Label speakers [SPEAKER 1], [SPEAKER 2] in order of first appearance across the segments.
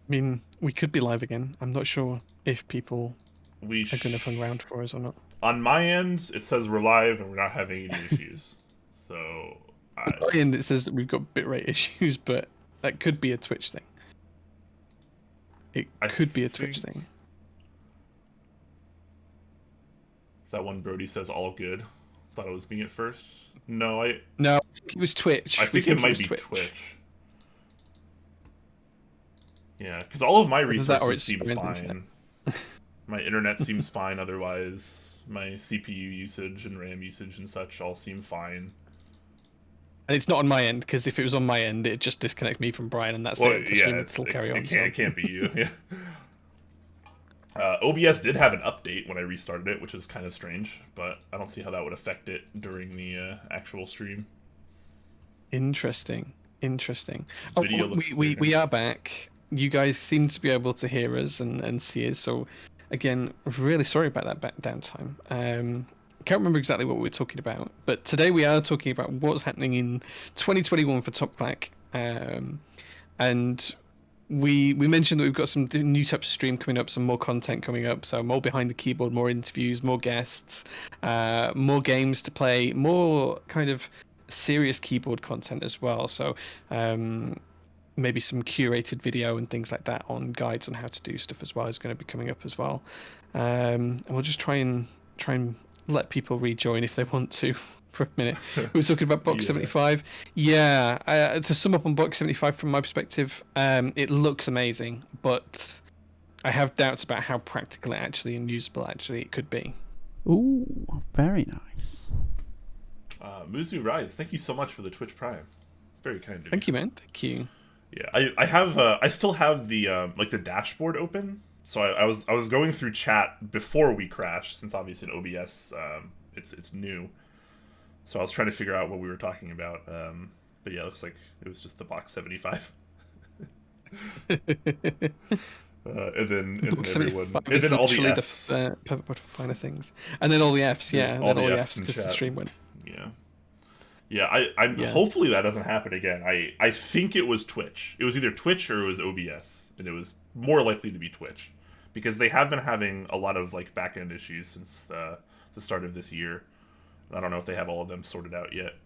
[SPEAKER 1] mean, we could be live again. I'm not sure if people
[SPEAKER 2] We
[SPEAKER 1] are going to hang around for us or not.
[SPEAKER 2] On my end, it says we're live and we're not having any issues. So
[SPEAKER 1] On
[SPEAKER 2] I
[SPEAKER 1] my end, it says that we've got bitrate issues, but that could be a Twitch thing. It
[SPEAKER 2] I
[SPEAKER 1] could be a Twitch
[SPEAKER 2] think
[SPEAKER 1] thing.
[SPEAKER 2] that one Brody says all good. Thought it was me at first. No, I
[SPEAKER 1] No, I think it was Twitch.
[SPEAKER 2] I
[SPEAKER 1] We
[SPEAKER 2] think it
[SPEAKER 1] think it
[SPEAKER 2] might
[SPEAKER 1] was
[SPEAKER 2] be
[SPEAKER 1] Twitch.
[SPEAKER 2] Twitch. Yeah, because all of my
[SPEAKER 1] Either that or
[SPEAKER 2] resources
[SPEAKER 1] it's
[SPEAKER 2] seem
[SPEAKER 1] Sprint internet.
[SPEAKER 2] fine. My internet seems fine otherwise. My CPU usage and RAM usage and such all seem fine.
[SPEAKER 1] And it's not on my end, because if it was on my end, it'd just disconnect me from Brian, and that's
[SPEAKER 2] Well,
[SPEAKER 1] it. The
[SPEAKER 2] yeah,
[SPEAKER 1] stream would still carry on.
[SPEAKER 2] it can't be you. Yeah. OBS did have an update when I restarted it, which was kind of strange, but I don't see how that would affect it during the actual stream.
[SPEAKER 1] Interesting.
[SPEAKER 2] Video
[SPEAKER 1] Oh,
[SPEAKER 2] looks
[SPEAKER 1] we
[SPEAKER 2] clear.
[SPEAKER 1] are back. You guys seem to be able to hear us and see us. So, again, really sorry about that downtime. Can't remember exactly what we were talking about, but today we are talking about what's happening in 2021 for Top Clack. And we mentioned that we've got some new types of stream coming up, some more content coming up. So more behind the keyboard, more interviews, more guests, more games to play, more kind of serious keyboard content as well. So maybe some curated video and things like that on guides on how to do stuff as well is going to be coming up as well. And we'll just try and let people rejoin if they want to for a minute. We were talking about Box
[SPEAKER 2] Yeah.
[SPEAKER 1] 75. Yeah, to sum up on Box 75 from my perspective, it looks amazing, but I have doubts about how practical it actually and usable actually it could be.
[SPEAKER 3] Ooh, very nice.
[SPEAKER 2] Muzu Rise, thank you so much for the Twitch Prime. Very kind of you.
[SPEAKER 1] Thank you, man. Thank you.
[SPEAKER 2] Yeah, I have I still have the like the dashboard open. So I was going through chat before we crashed, since obviously in OBS it's new. So I was trying to figure out what we were talking about. But yeah, it looks like it was just the Box 75. And then
[SPEAKER 1] Box
[SPEAKER 2] everyone,
[SPEAKER 1] 75
[SPEAKER 2] and
[SPEAKER 1] is
[SPEAKER 2] then all the
[SPEAKER 1] literally
[SPEAKER 2] Fs.
[SPEAKER 1] the perfect finer things, and then all the Fs, yeah, and
[SPEAKER 2] all
[SPEAKER 1] then all
[SPEAKER 2] the
[SPEAKER 1] the
[SPEAKER 2] Fs
[SPEAKER 1] Fs
[SPEAKER 2] in
[SPEAKER 1] because the
[SPEAKER 2] chat.
[SPEAKER 1] stream went.
[SPEAKER 2] Yeah. Yeah, I'm
[SPEAKER 1] Yeah.
[SPEAKER 2] hopefully that doesn't happen again. I think it was Twitch. It was either Twitch or it was OBS, and it was more likely to be Twitch, because they have been having a lot of like back end issues since the start of this year. I don't know if they have all of them sorted out yet,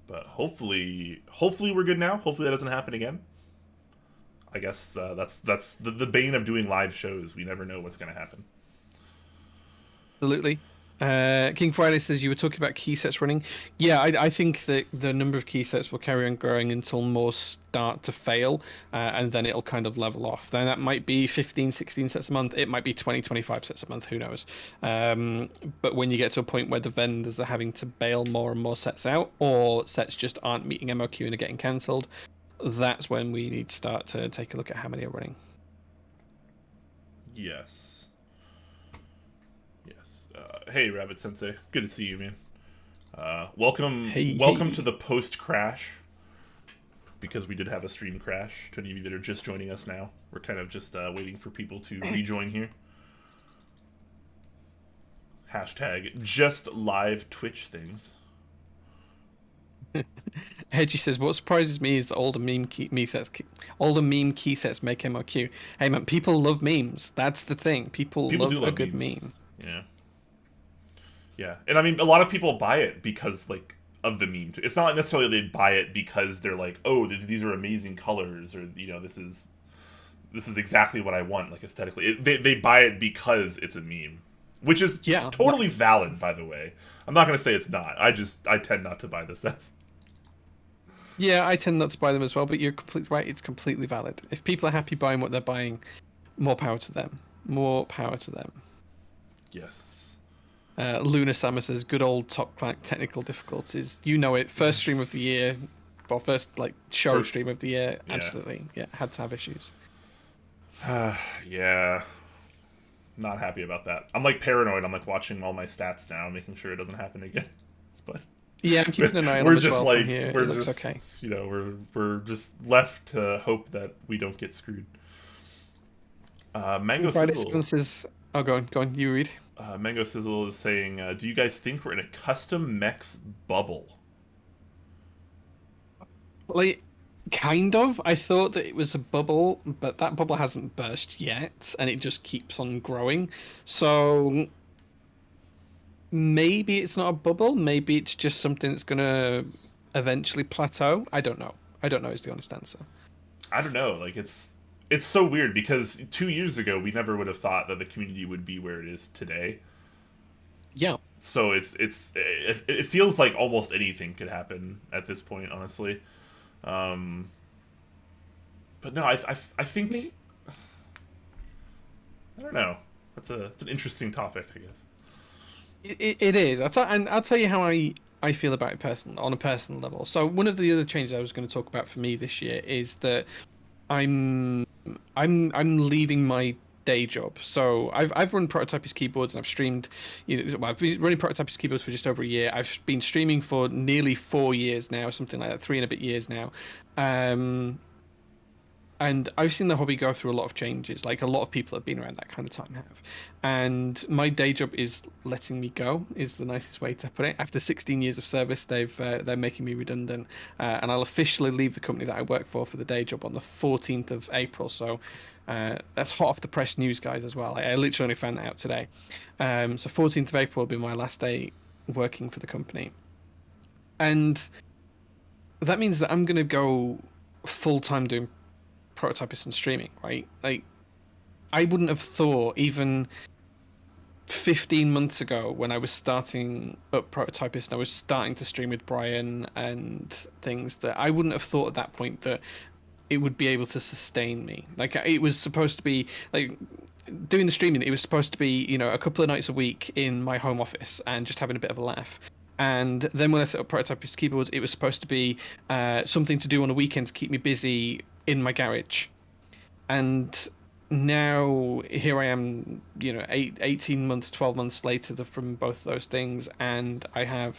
[SPEAKER 2] but hopefully we're good now. Hopefully that doesn't happen again. I guess that's the bane of doing live shows. We never know what's going to happen.
[SPEAKER 1] Absolutely. King Friday says you were talking about key sets running. Yeah, I think that the number of key sets will carry on growing until more start to fail, and then it'll kind of level off. Then that might be 15, 16 sets a month. It might be 20, 25 sets a month. Who knows? But when you get to a point where the vendors are having to bail more and more sets out, or sets just aren't meeting MOQ and are getting cancelled, that's when we need to start to take a look at how many are running.
[SPEAKER 2] Yes. Hey, Rabbit Sensei. Good to see you, man. Welcome to the post-crash, because we did have a stream crash. To any of you that are just joining us now, we're kind of just waiting for people to rejoin here. Hashtag just live Twitch things.
[SPEAKER 1] Hedgie says, "What surprises me is that all the meme key sets make MOQ." Hey man, people love memes. That's the thing. People love
[SPEAKER 2] do love
[SPEAKER 1] a good
[SPEAKER 2] memes.
[SPEAKER 1] meme.
[SPEAKER 2] Yeah, and I mean, a lot of people buy it because like of the meme. It's not necessarily they buy it because they're like, oh, these are amazing colors, or this is exactly what I want, like aesthetically. They buy it because it's a meme, which is totally valid, by the way. I'm not gonna say it's not. I tend not to buy the sets.
[SPEAKER 1] Yeah, I tend not to buy them as well, but you're completely right. It's completely valid. If people are happy buying what they're buying, more power to them. More power to them.
[SPEAKER 2] Yes.
[SPEAKER 1] Luna Summer says, "Good old Top Clack technical difficulties. You know it. First stream of the year, well, first stream of the year. Yeah. Absolutely, yeah. Had to have issues."
[SPEAKER 2] Yeah. Not happy about that. I'm like paranoid. I'm like watching all my stats now, making sure it doesn't happen again. But
[SPEAKER 1] yeah, I'm keeping an eye on them as well
[SPEAKER 2] like,
[SPEAKER 1] from here.
[SPEAKER 2] We're
[SPEAKER 1] it looks
[SPEAKER 2] just
[SPEAKER 1] okay.
[SPEAKER 2] we're just left to hope that we don't get screwed. Mango Sizzle
[SPEAKER 1] says, "Oh, go on. You read."
[SPEAKER 2] Mango Sizzle is saying, "Do you guys think we're in a custom mechs bubble?"
[SPEAKER 1] Like, Kind of. I thought that it was a bubble, but that bubble hasn't burst yet, and it just keeps on growing. So maybe it's not a bubble. Maybe it's just something that's gonna eventually plateau. I don't know. I don't know is the honest answer.
[SPEAKER 2] I don't know. Like it's so weird because 2 years ago we never would have thought that the community would be where it is today.
[SPEAKER 1] Yeah.
[SPEAKER 2] So it feels like almost anything could happen at this point, honestly. Um, but no, I think I don't know. It's an interesting topic, I guess.
[SPEAKER 1] It is. And I'll tell you how I feel about it on a personal level. So one of the other changes I was going to talk about for me this year is that I'm I'm leaving my day job. So I've run Prototypist keyboards and I've streamed. Well, I've been running Prototypist keyboards for just over a year. I've been streaming for nearly 4 years now, something like that, 3 and a bit years now. Um, and I've seen the hobby go through a lot of changes. Like a lot of people that have been around that kind of time have. And my day job is letting me go. Is the nicest way to put it. After 16 years of service, they're making me redundant, and I'll officially leave the company that I work for the day job on the 14th of April. So that's hot off the press news, guys, as well. I literally only found that out today. So 14th of April will be my last day working for the company, and that means that I'm gonna go full time doing prototypist and streaming, right? Like, I wouldn't have thought even 15 months ago when I was starting up prototypist and I was starting to stream with Brian and things, that I wouldn't have thought at that point that it would be able to sustain me. Like, it was supposed to be like doing the streaming, it was supposed to be, a couple of nights a week in my home office and just having a bit of a laugh. And then when I set up Prototypist keyboards, it was supposed to be something to do on a weekend to keep me busy in my garage. And now here I am, 18 months, 12 months later from both those things, and I have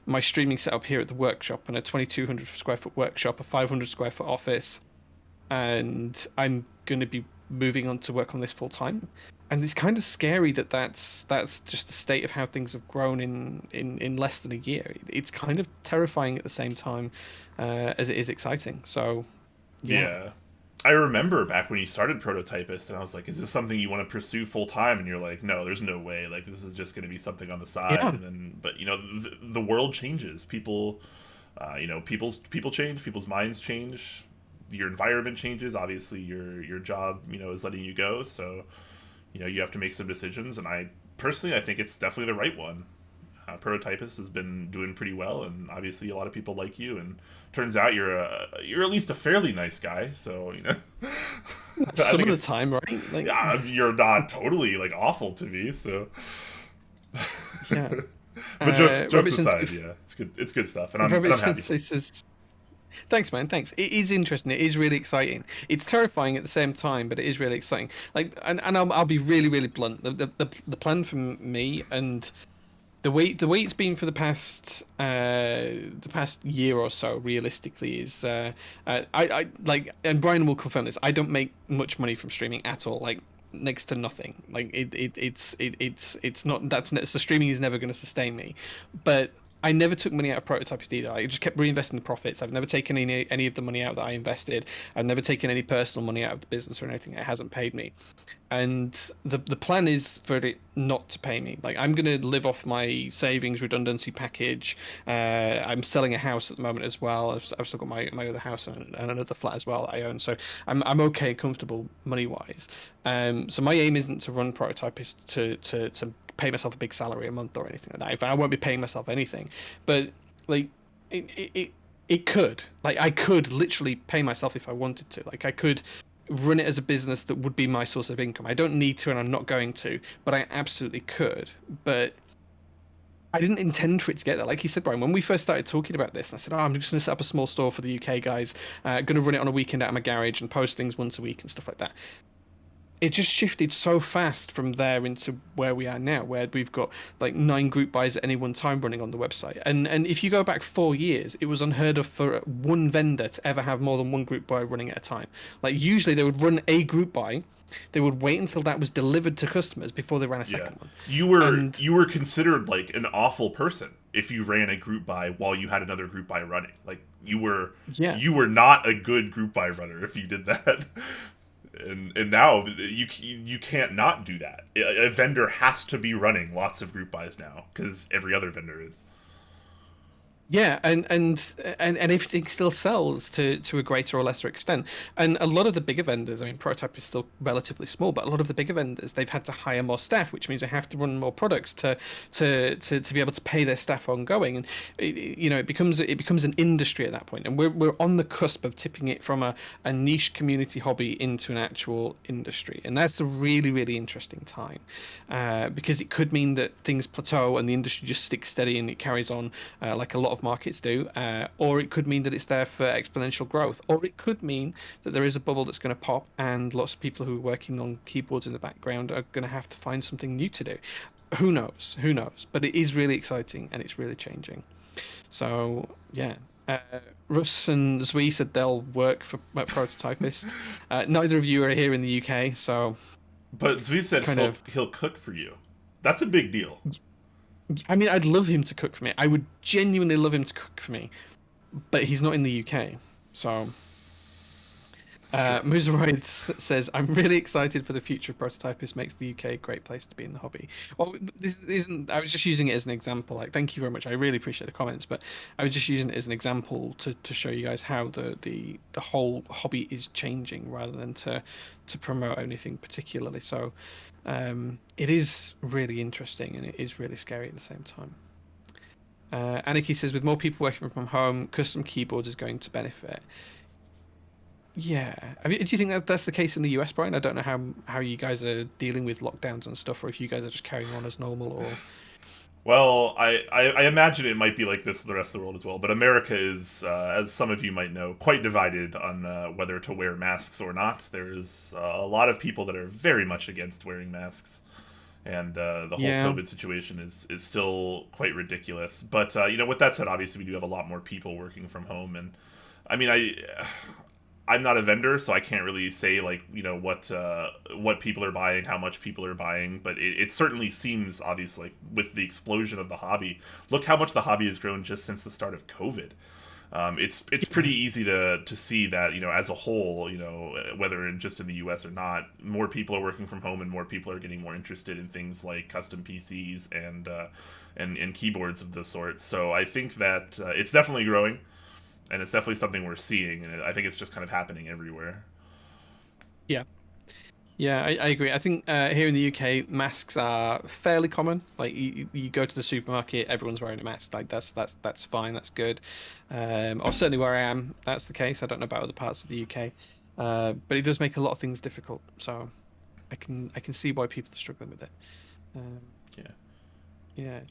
[SPEAKER 1] my streaming set up here at the workshop, and a 2,200 square foot workshop, a 500 square foot office, and I'm going to be moving on to work on this full time. And it's kind of scary that that's just the state of how things have grown in less than a year. It's kind of terrifying at the same time as it is exciting. So,
[SPEAKER 2] Yeah. I remember back when you started Prototypist, and I was like, "Is this something you want to pursue full time?" And you're like, "No, there's no way. Like, this is just going to be something on the side."
[SPEAKER 1] Yeah.
[SPEAKER 2] And then, but the world changes. People, people change. People's minds change. Your environment changes. Obviously, your job, is letting you go. So, you have to make some decisions. And I think it's definitely the right one. Prototypist has been doing pretty well, and obviously a lot of people like you. And turns out you're at least a fairly nice guy. So
[SPEAKER 1] some of the time, right? Like,
[SPEAKER 2] you're not totally like awful to me. So
[SPEAKER 1] yeah.
[SPEAKER 2] But jokes aside,
[SPEAKER 1] Since
[SPEAKER 2] yeah, it's good stuff, and I'm happy.
[SPEAKER 1] Says, thanks, man. Thanks. It is interesting. It is really exciting. It's terrifying at the same time, but it is really exciting. Like, and I'll be really, really blunt. The plan for me and the way it's been for the past year or so, realistically, is I like, and Brian will confirm this. I don't make much money from streaming at all. Like, next to nothing. Like, it's not, so streaming is never going to sustain me, but I never took money out of Prototypist either. I just kept reinvesting the profits. I've never taken any of the money out that I invested. I've never taken any personal money out of the business or anything. It hasn't paid me. And the plan is for it not to pay me. Like, I'm going to live off my savings redundancy package. I'm selling a house at the moment as well. I've still got my other house and another flat as well that I own. So I'm okay and comfortable money wise. So my aim isn't to run Prototypist to pay myself a big salary a month or anything like that. I won't be paying myself anything, but like it could, like, I could literally pay myself if I wanted to. Like, I could run it as a business that would be my source of income. I don't need to, and I'm not going to, but I absolutely could. But I didn't intend for it to get there. Like you said, Brian, when we first started talking about this, I said, I'm just going to set up a small store for the UK guys, going to run it on a weekend out of my garage and post things once a week and stuff like that. it just shifted so fast from there into where we are now, where we've got like 9 group buys at any one time running on the website. And if you go back 4 years, it was unheard of for one vendor to ever have more than one group buy running at a time. Like usually they would run a group buy, they would wait until that was delivered to customers before they ran a
[SPEAKER 2] Yeah,
[SPEAKER 1] second one. And
[SPEAKER 2] you were considered like an awful person if you ran a group buy while you had another group buy running. Like
[SPEAKER 1] yeah,
[SPEAKER 2] you were not a good group buy runner if you did that. And now you can't not do that. A vendor has to be running lots of group buys now because every other vendor is.
[SPEAKER 1] yeah, and everything still sells to a greater or lesser extent. And a lot of the bigger vendors, I mean, Prototype is still relatively small, but a lot of the bigger vendors, they've had to hire more staff, which means they have to run more products to be able to pay their staff ongoing. And it becomes an industry at that point. And we're on the cusp of tipping it from a niche community hobby into an actual industry. And that's a really, really interesting time, because it could mean that things plateau and the industry just sticks steady and it carries on, like a lot of markets do, or it could mean that it's there for exponential growth, or it could mean that there is a bubble that's going to pop and lots of people who are working on keyboards in the background are going to have to find something new to do. Who knows? Who knows? But it is really exciting and it's really changing. So yeah. Russ and Zui said they'll work for Prototypist. Neither of you are here in the UK, so.
[SPEAKER 2] But Zvi said he'll cook for you. That's a big deal.
[SPEAKER 1] I mean, I'd love him to cook for me. I would genuinely love him to cook for me, but he's not in the UK. So, Muzeroid says, "I'm really excited for the future of Prototypist. Makes the UK a great place to be in the hobby." Well, this isn't. I was just using it as an example. Like, thank you very much. I really appreciate the comments, but I was just using it as an example to show you guys how the whole hobby is changing, rather than to promote anything particularly. So. It is really interesting and it is really scary at the same time. Aniki says, with more people working from home, custom keyboards is going to benefit. Yeah. Do you think that that's the case in the US, Brian? I don't know how you guys are dealing with lockdowns and stuff, or if you guys are just carrying on as normal, or...
[SPEAKER 2] Well, I imagine it might be like this in the rest of the world as well, but America is, as some of you might know, quite divided on whether to wear masks or not. There's a lot of people that are very much against wearing masks, and the whole COVID situation is still quite ridiculous. But, with that said, obviously we do have a lot more people working from home, and, I mean, I'm not a vendor, so I can't really say like what people are buying, how much people are buying, but it certainly seems obvious, like with the explosion of the hobby. Look how much the hobby has grown just since the start of COVID. It's pretty easy to see that as a whole, whether just in the U.S. or not, more people are working from home and more people are getting more interested in things like custom PCs and keyboards of the sort. So I think that it's definitely growing. And it's definitely something we're seeing, and I think it's just kind of happening everywhere.
[SPEAKER 1] Yeah. Yeah, I agree. I think here in the UK, masks are fairly common. Like you go to the supermarket, everyone's wearing a mask. Like that's fine, that's good. Or certainly where I am, that's the case. I don't know about other parts of the UK, but it does make a lot of things difficult. So I can see why people are struggling with it. Yeah.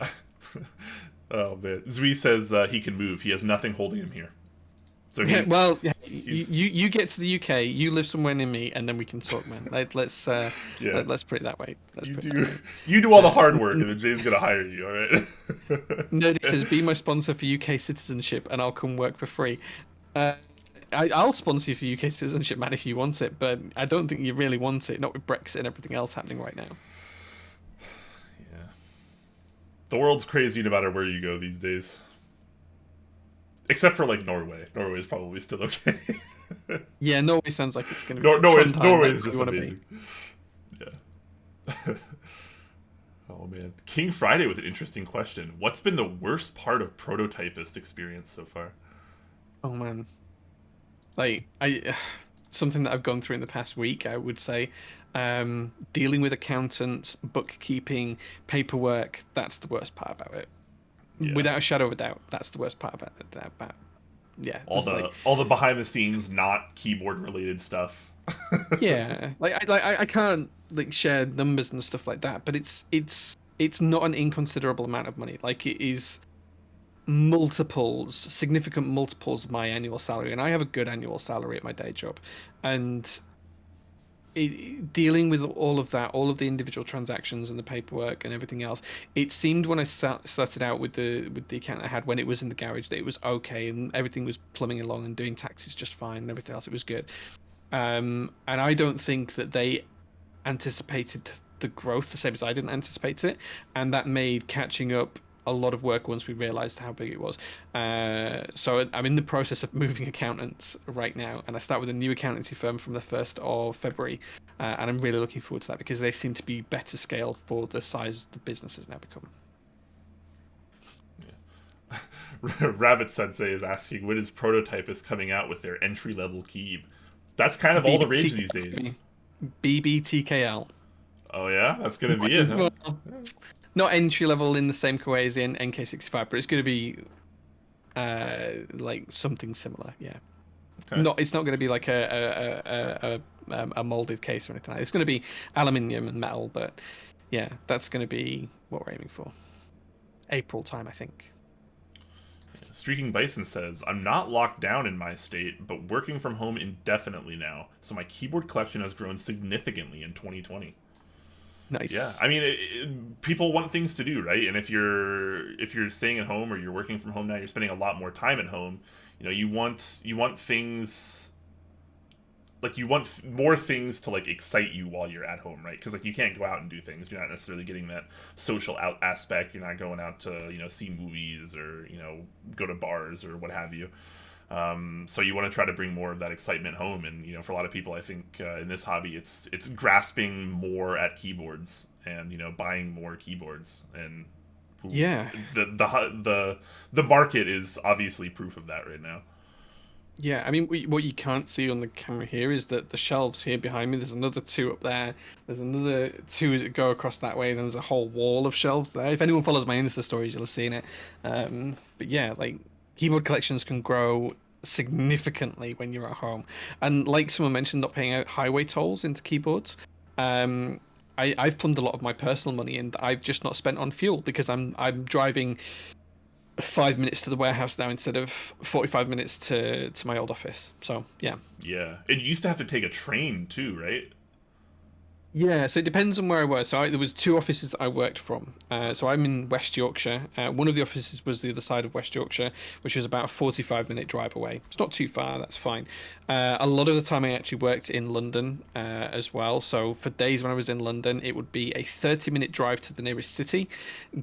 [SPEAKER 2] Oh man, Zui says he can move. He has nothing holding him here. So
[SPEAKER 1] you get to the UK, you live somewhere near me, and then we can talk, man. Let's put it that way.
[SPEAKER 2] You do all the hard work, and then Jay's gonna hire you. All right.
[SPEAKER 1] No, this says, be my sponsor for UK citizenship, and I'll come work for free. I'll sponsor you for UK citizenship, man, if you want it, but I don't think you really want it. Not with Brexit and everything else happening right now.
[SPEAKER 2] Yeah. The world's crazy no matter where you go these days. Except for like Norway. Norway is probably still okay.
[SPEAKER 1] Yeah, Norway sounds like it's going to be.
[SPEAKER 2] Norway is just amazing. Yeah. Oh man, King Friday with an interesting question. What's been the worst part of Prototypist experience so far?
[SPEAKER 1] Oh man, something that I've gone through in the past week, I would say, dealing with accountants, bookkeeping, paperwork. That's the worst part about it. Yeah. Without a shadow of a doubt, that's the worst part about it. Yeah,
[SPEAKER 2] all the behind the scenes, not keyboard related stuff.
[SPEAKER 1] Yeah, I can't share numbers and stuff like that, but it's not an inconsiderable amount of money. Like it is significant multiples of my annual salary, and I have a good annual salary at my day job, and dealing with all of that, all of the individual transactions and the paperwork and everything else, it seemed when I started out with the account I had when it was in the garage that it was okay and everything was plumbing along and doing taxes just fine and everything else. It was good. And I don't think that they anticipated the growth the same as I didn't anticipate it, and that made catching up a lot of work once we realized how big it was. So I'm in the process of moving accountants right now, and I start with a new accountancy firm from the 1st of February, and I'm really looking forward to that because they seem to be better scale for the size the business has now become.
[SPEAKER 2] Rabbit Sensei is asking when is Prototypist coming out with their entry-level keyb. That's kind of all the rage these days.
[SPEAKER 1] BBTKL.
[SPEAKER 2] Oh yeah? That's going to be it, huh?
[SPEAKER 1] Well, not entry level in the same way as in NK65, but it's going to be like something similar. Yeah.
[SPEAKER 2] Okay.
[SPEAKER 1] It's not going to be like a molded case or anything like that. It's going to be aluminium and metal, but yeah, that's going to be what we're aiming for. April time, I think.
[SPEAKER 2] Streaking Bison says, I'm not locked down in my state, but working from home indefinitely now, so my keyboard collection has grown significantly in 2020.
[SPEAKER 1] Nice.
[SPEAKER 2] Yeah, I mean, people want things to do, right? And if you're staying at home or you're working from home now, you're spending a lot more time at home. You know, you want things like you want more things to like excite you while you're at home, right? Because like you can't go out and do things. You're not necessarily getting that social out aspect. You're not going out to see movies or go to bars or what have you. So you want to try to bring more of that excitement home, and for a lot of people, I think in this hobby, it's grasping more at keyboards and buying more keyboards, and
[SPEAKER 1] yeah,
[SPEAKER 2] the market is obviously proof of that right now.
[SPEAKER 1] Yeah, I mean, what you can't see on the camera here is that the shelves here behind me, there's another two up there. There's another two that go across that way. Then there's a whole wall of shelves there. If anyone follows my Insta stories, you'll have seen it. But yeah, like keyboard collections can grow significantly when you're at home. And like someone mentioned, not paying out highway tolls into keyboards. I've plumbed a lot of my personal money, and I've just not spent on fuel because I'm driving 5 minutes to the warehouse now instead of 45 minutes to my old office. So yeah.
[SPEAKER 2] Yeah, and you used to have to take a train too, right?
[SPEAKER 1] Yeah, so it depends on where I was. So there was two offices that I worked from. So I'm in West Yorkshire. One of the offices was the other side of West Yorkshire, which was about a 45-minute drive away. It's not too far, that's fine. A lot of the time I actually worked in London as well. So for days when I was in London, it would be a 30-minute drive to the nearest city,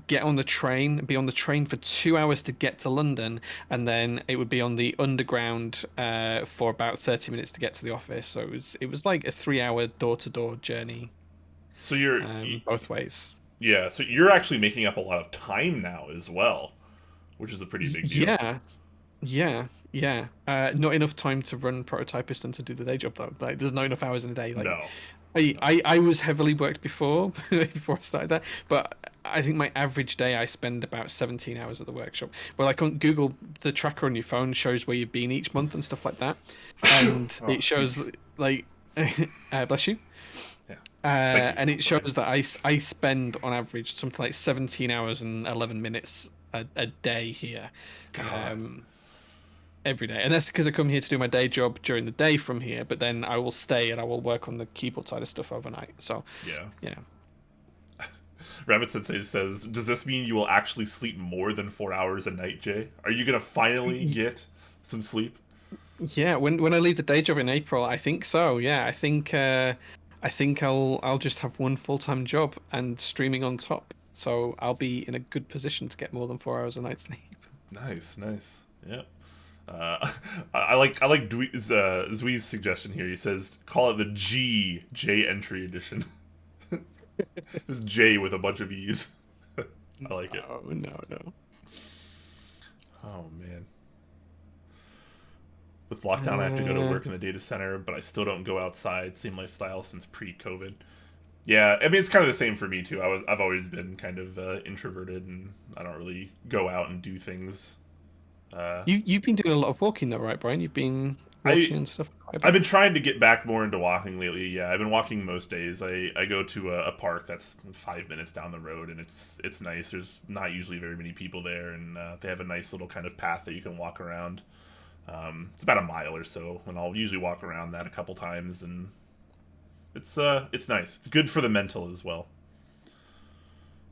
[SPEAKER 1] get on the train, be on the train for 2 hours to get to London, and then it would be on the underground for about 30 minutes to get to the office. So it was like a 3-hour door-to-door journey.
[SPEAKER 2] So you're
[SPEAKER 1] both ways.
[SPEAKER 2] Yeah, so you're actually making up a lot of time now as well, which is a pretty big deal.
[SPEAKER 1] Yeah. Not enough time to run Prototypist and to do the day job though. Like, there's not enough hours in a day. Like,
[SPEAKER 2] no.
[SPEAKER 1] I was heavily worked before I started that, but I think my average day I spend about 17 hours at the workshop. Well, like on Google, the tracker on your phone shows where you've been each month and stuff like that, and it shows like, bless you. And it shows that I spend on average something like 17 hours and 11 minutes a day here, every day. And that's because I come here to do my day job during the day from here, but then I will stay and I will work on the keyboard side of stuff overnight. So yeah.
[SPEAKER 2] Rabbit Sensei says, does this mean you will actually sleep more than 4 hours a night, Jay? Are you going to finally get some sleep?
[SPEAKER 1] Yeah, when I leave the day job in April, I think so. Yeah, I think I'll just have one full-time job and streaming on top, so I'll be in a good position to get more than 4 hours a night sleep.
[SPEAKER 2] Nice. Yeah. I like Zwee's suggestion here. He says call it the J entry edition. Just J with a bunch of E's. I like it.
[SPEAKER 1] Oh no.
[SPEAKER 2] Oh man. With lockdown, I have to go to work in the data center, but I still don't go outside. Same lifestyle since pre-COVID. Yeah, I mean, it's kind of the same for me, too. I've always been kind of introverted, and I don't really go out and do things.
[SPEAKER 1] You've been doing a lot of walking, though, right, Brian? You've been walking and stuff.
[SPEAKER 2] I've been trying to get back more into walking lately. Yeah, I've been walking most days. I go to a park that's 5 minutes down the road, and it's nice. There's not usually very many people there, and they have a nice little kind of path that you can walk around. It's about a mile or so, and I'll usually walk around that a couple times, and It's nice. It's good for the mental as well.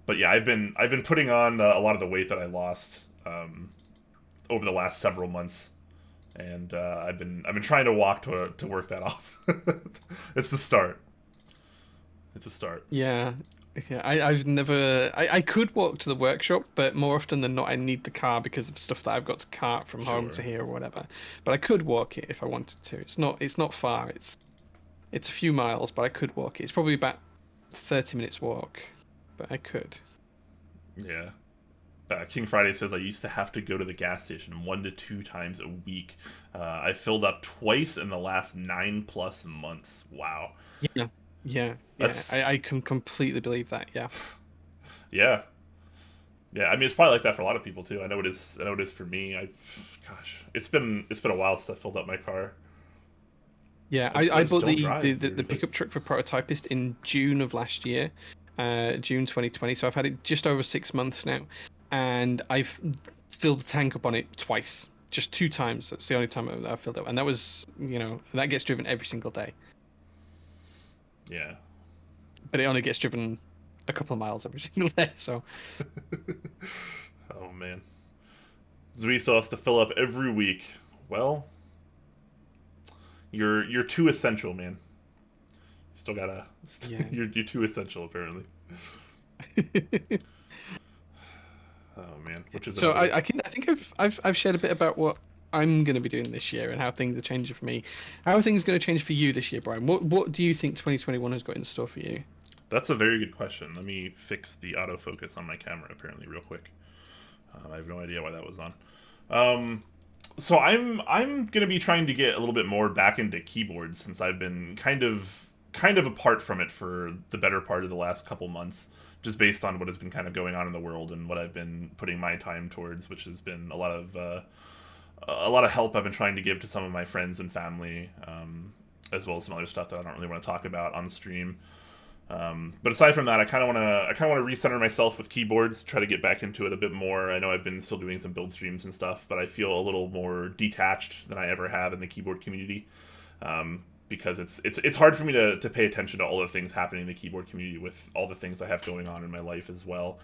[SPEAKER 2] But yeah, I've been putting on a lot of the weight that I lost over the last several months, and I've been trying to walk to work that off. It's the start. It's a start.
[SPEAKER 1] Yeah. Yeah, I've never. I could walk to the workshop, but more often than not, I need the car because of stuff that I've got to cart from home to
[SPEAKER 2] Sure.
[SPEAKER 1] here or whatever. But I could walk it if I wanted to. It's not far. It's a few miles, but I could walk it. It's probably about 30 minutes walk, but I could.
[SPEAKER 2] Yeah. King Friday says I used to have to go to the gas station 1 to 2 times a week. I filled up twice in the last 9+ months. Wow.
[SPEAKER 1] Yeah, yeah, yeah.
[SPEAKER 2] That's
[SPEAKER 1] I can completely believe that. Yeah.
[SPEAKER 2] yeah. Yeah, I mean it's probably like that for a lot of people too. I know it is. I know it is for me. Gosh, it's been a while since I filled up my car.
[SPEAKER 1] Yeah,
[SPEAKER 2] I
[SPEAKER 1] I
[SPEAKER 2] just
[SPEAKER 1] bought
[SPEAKER 2] don't
[SPEAKER 1] the,
[SPEAKER 2] drive
[SPEAKER 1] the,
[SPEAKER 2] very
[SPEAKER 1] the pickup
[SPEAKER 2] places.
[SPEAKER 1] truck for Prototypist in June of last year, June 2020. So I've had it just over 6 months now, and I've filled the tank up on it twice, just 2 times. That's the only time I've filled it, and that was, that gets driven every single day,
[SPEAKER 2] Yeah.
[SPEAKER 1] but it only gets driven a couple of miles every single day. So
[SPEAKER 2] Oh man. Zui still has to fill up every week. Well, you're too essential, man. Still gotta.
[SPEAKER 1] yeah.
[SPEAKER 2] You're too essential apparently. Oh man, which is
[SPEAKER 1] So
[SPEAKER 2] another.
[SPEAKER 1] I think I've shared a bit about what I'm going to be doing this year and how things are changing for me. How are things going to change for you this year, Brian? What do you think 2021 has got in store for you?
[SPEAKER 2] That's a very good question. Let me fix the autofocus on my camera apparently real quick. I have no idea why that was on. So I'm gonna be trying to get a little bit more back into keyboards since I've been kind of apart from it for the better part of the last couple months, just based on what has been kind of going on in the world and what I've been putting my time towards, which has been a lot of help I've been trying to give to some of my friends and family, as well as some other stuff that I don't really want to talk about on stream. But aside from that, I kind of want to recenter myself with keyboards, try to get back into it a bit more. I know I've been still doing some build streams and stuff, but I feel a little more detached than I ever have in the keyboard community, because it's hard for me to pay attention to all the things happening in the keyboard community with all the things I have going on in my life as well.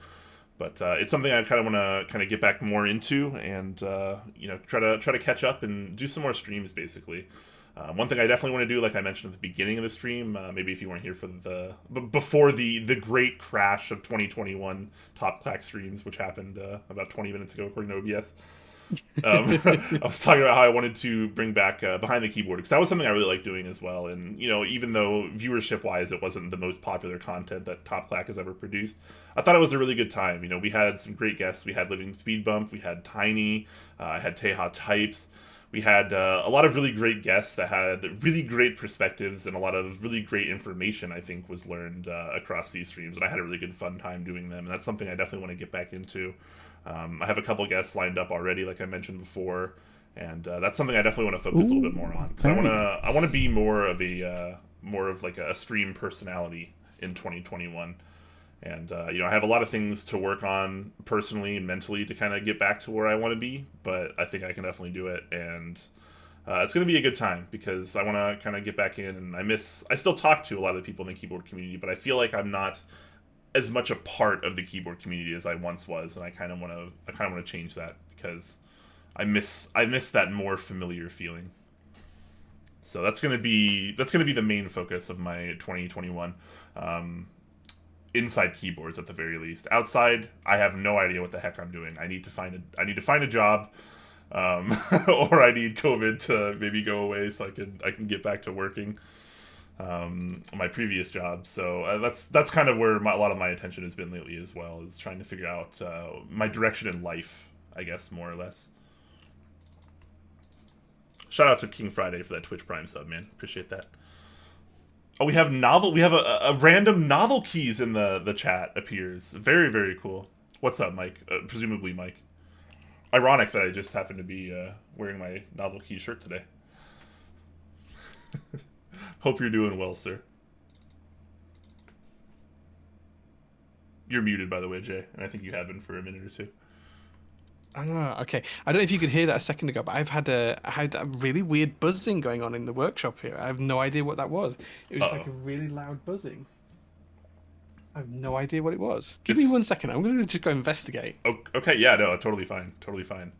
[SPEAKER 2] But it's something I kind of want to kind of get back more into, and try to catch up and do some more streams basically. One thing I definitely want to do, like I mentioned at the beginning of the stream, maybe if you weren't here for before the great crash of 2021 top Clack streams, which happened about 20 minutes ago according to OBS. I was talking about how I wanted to bring back behind the keyboard, because that was something I really liked doing as well. And even though viewership wise it wasn't the most popular content that Top Clack has ever produced, I thought it was a really good time. We had some great guests. We had Living Speed Bump, we had Tiny, I had Teha Types. We had a lot of really great guests that had really great perspectives, and a lot of really great information, I think, was learned across these streams. And I had a really good fun time doing them. And that's something I definitely want to get back into. I have a couple guests lined up already, like I mentioned before. And that's something I definitely want to focus a little bit more on. Because I want to be more of like a stream personality in 2021. And I have a lot of things to work on personally and mentally to kind of get back to where I want to be, but I think I can definitely do it. And it's going to be a good time because I want to kind of get back in. And I still talk to a lot of the people in the keyboard community, but I feel like I'm not as much a part of the keyboard community as I once was, and I kind of want to change that because I miss that more familiar feeling. So that's going to be the main focus of my 2021. Inside keyboards at the very least. Outside, I have no idea what the heck I'm doing. I need to find a job, or I need COVID to maybe go away so I can get back to working my previous job. So that's kind of where a lot of my attention has been lately as well, is trying to figure out my direction in life, I guess, more or less. Shout out to King Friday for that Twitch Prime sub, man. Appreciate that. Oh, we have a random novel keys in the chat appears. Very, very cool. What's up, Mike? Presumably Mike. Ironic that I just happened to be wearing my novel key shirt today. Hope you're doing well, sir. You're muted, by the way, Jay, and I think you have been for a minute or two.
[SPEAKER 1] Okay. I don't know if you could hear that a second ago, but I had a really weird buzzing going on in the workshop here. I have no idea what that was. It was just
[SPEAKER 2] Uh-oh.
[SPEAKER 1] like a really loud buzzing. I have no idea what it was. Give me
[SPEAKER 2] It's
[SPEAKER 1] 1 second. I'm gonna just go investigate.
[SPEAKER 2] okay. Yeah, no, totally fine, totally fine.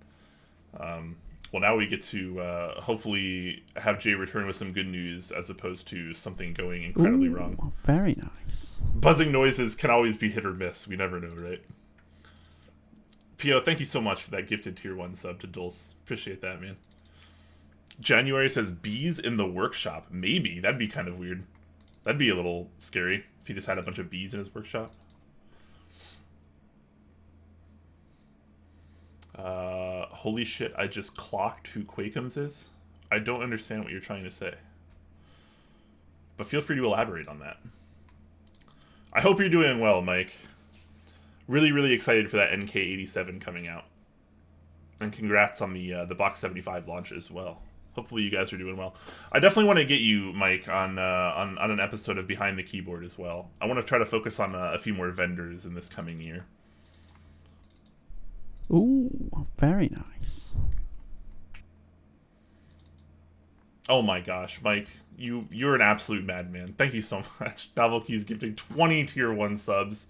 [SPEAKER 2] Well, now we get to hopefully have Jay return with some good news as opposed to something going incredibly wrong.
[SPEAKER 3] Ooh, very nice.
[SPEAKER 2] Buzzing noises can always be hit or miss. We never know, right? Pio, thank you so much for that gifted tier 1 sub to Dulce. Appreciate that, man. January says bees in the workshop. Maybe. That'd be kind of weird. That'd be a little scary if he just had a bunch of bees in his workshop. Holy shit, I just clocked who Quakeums is? I don't understand what you're trying to say. But feel free to elaborate on that. I hope you're doing well, Mike. Really, really excited for that NK87 coming out. And congrats on the Box 75 launch as well. Hopefully you guys are doing well. I definitely want to get you, Mike, on an episode of Behind the Keyboard as well. I want to try to focus on a few more vendors in this coming year.
[SPEAKER 3] Ooh, very nice.
[SPEAKER 2] Oh my gosh, Mike, you're an absolute madman. Thank you so much. Novel Keys gifting 20 tier 1 subs.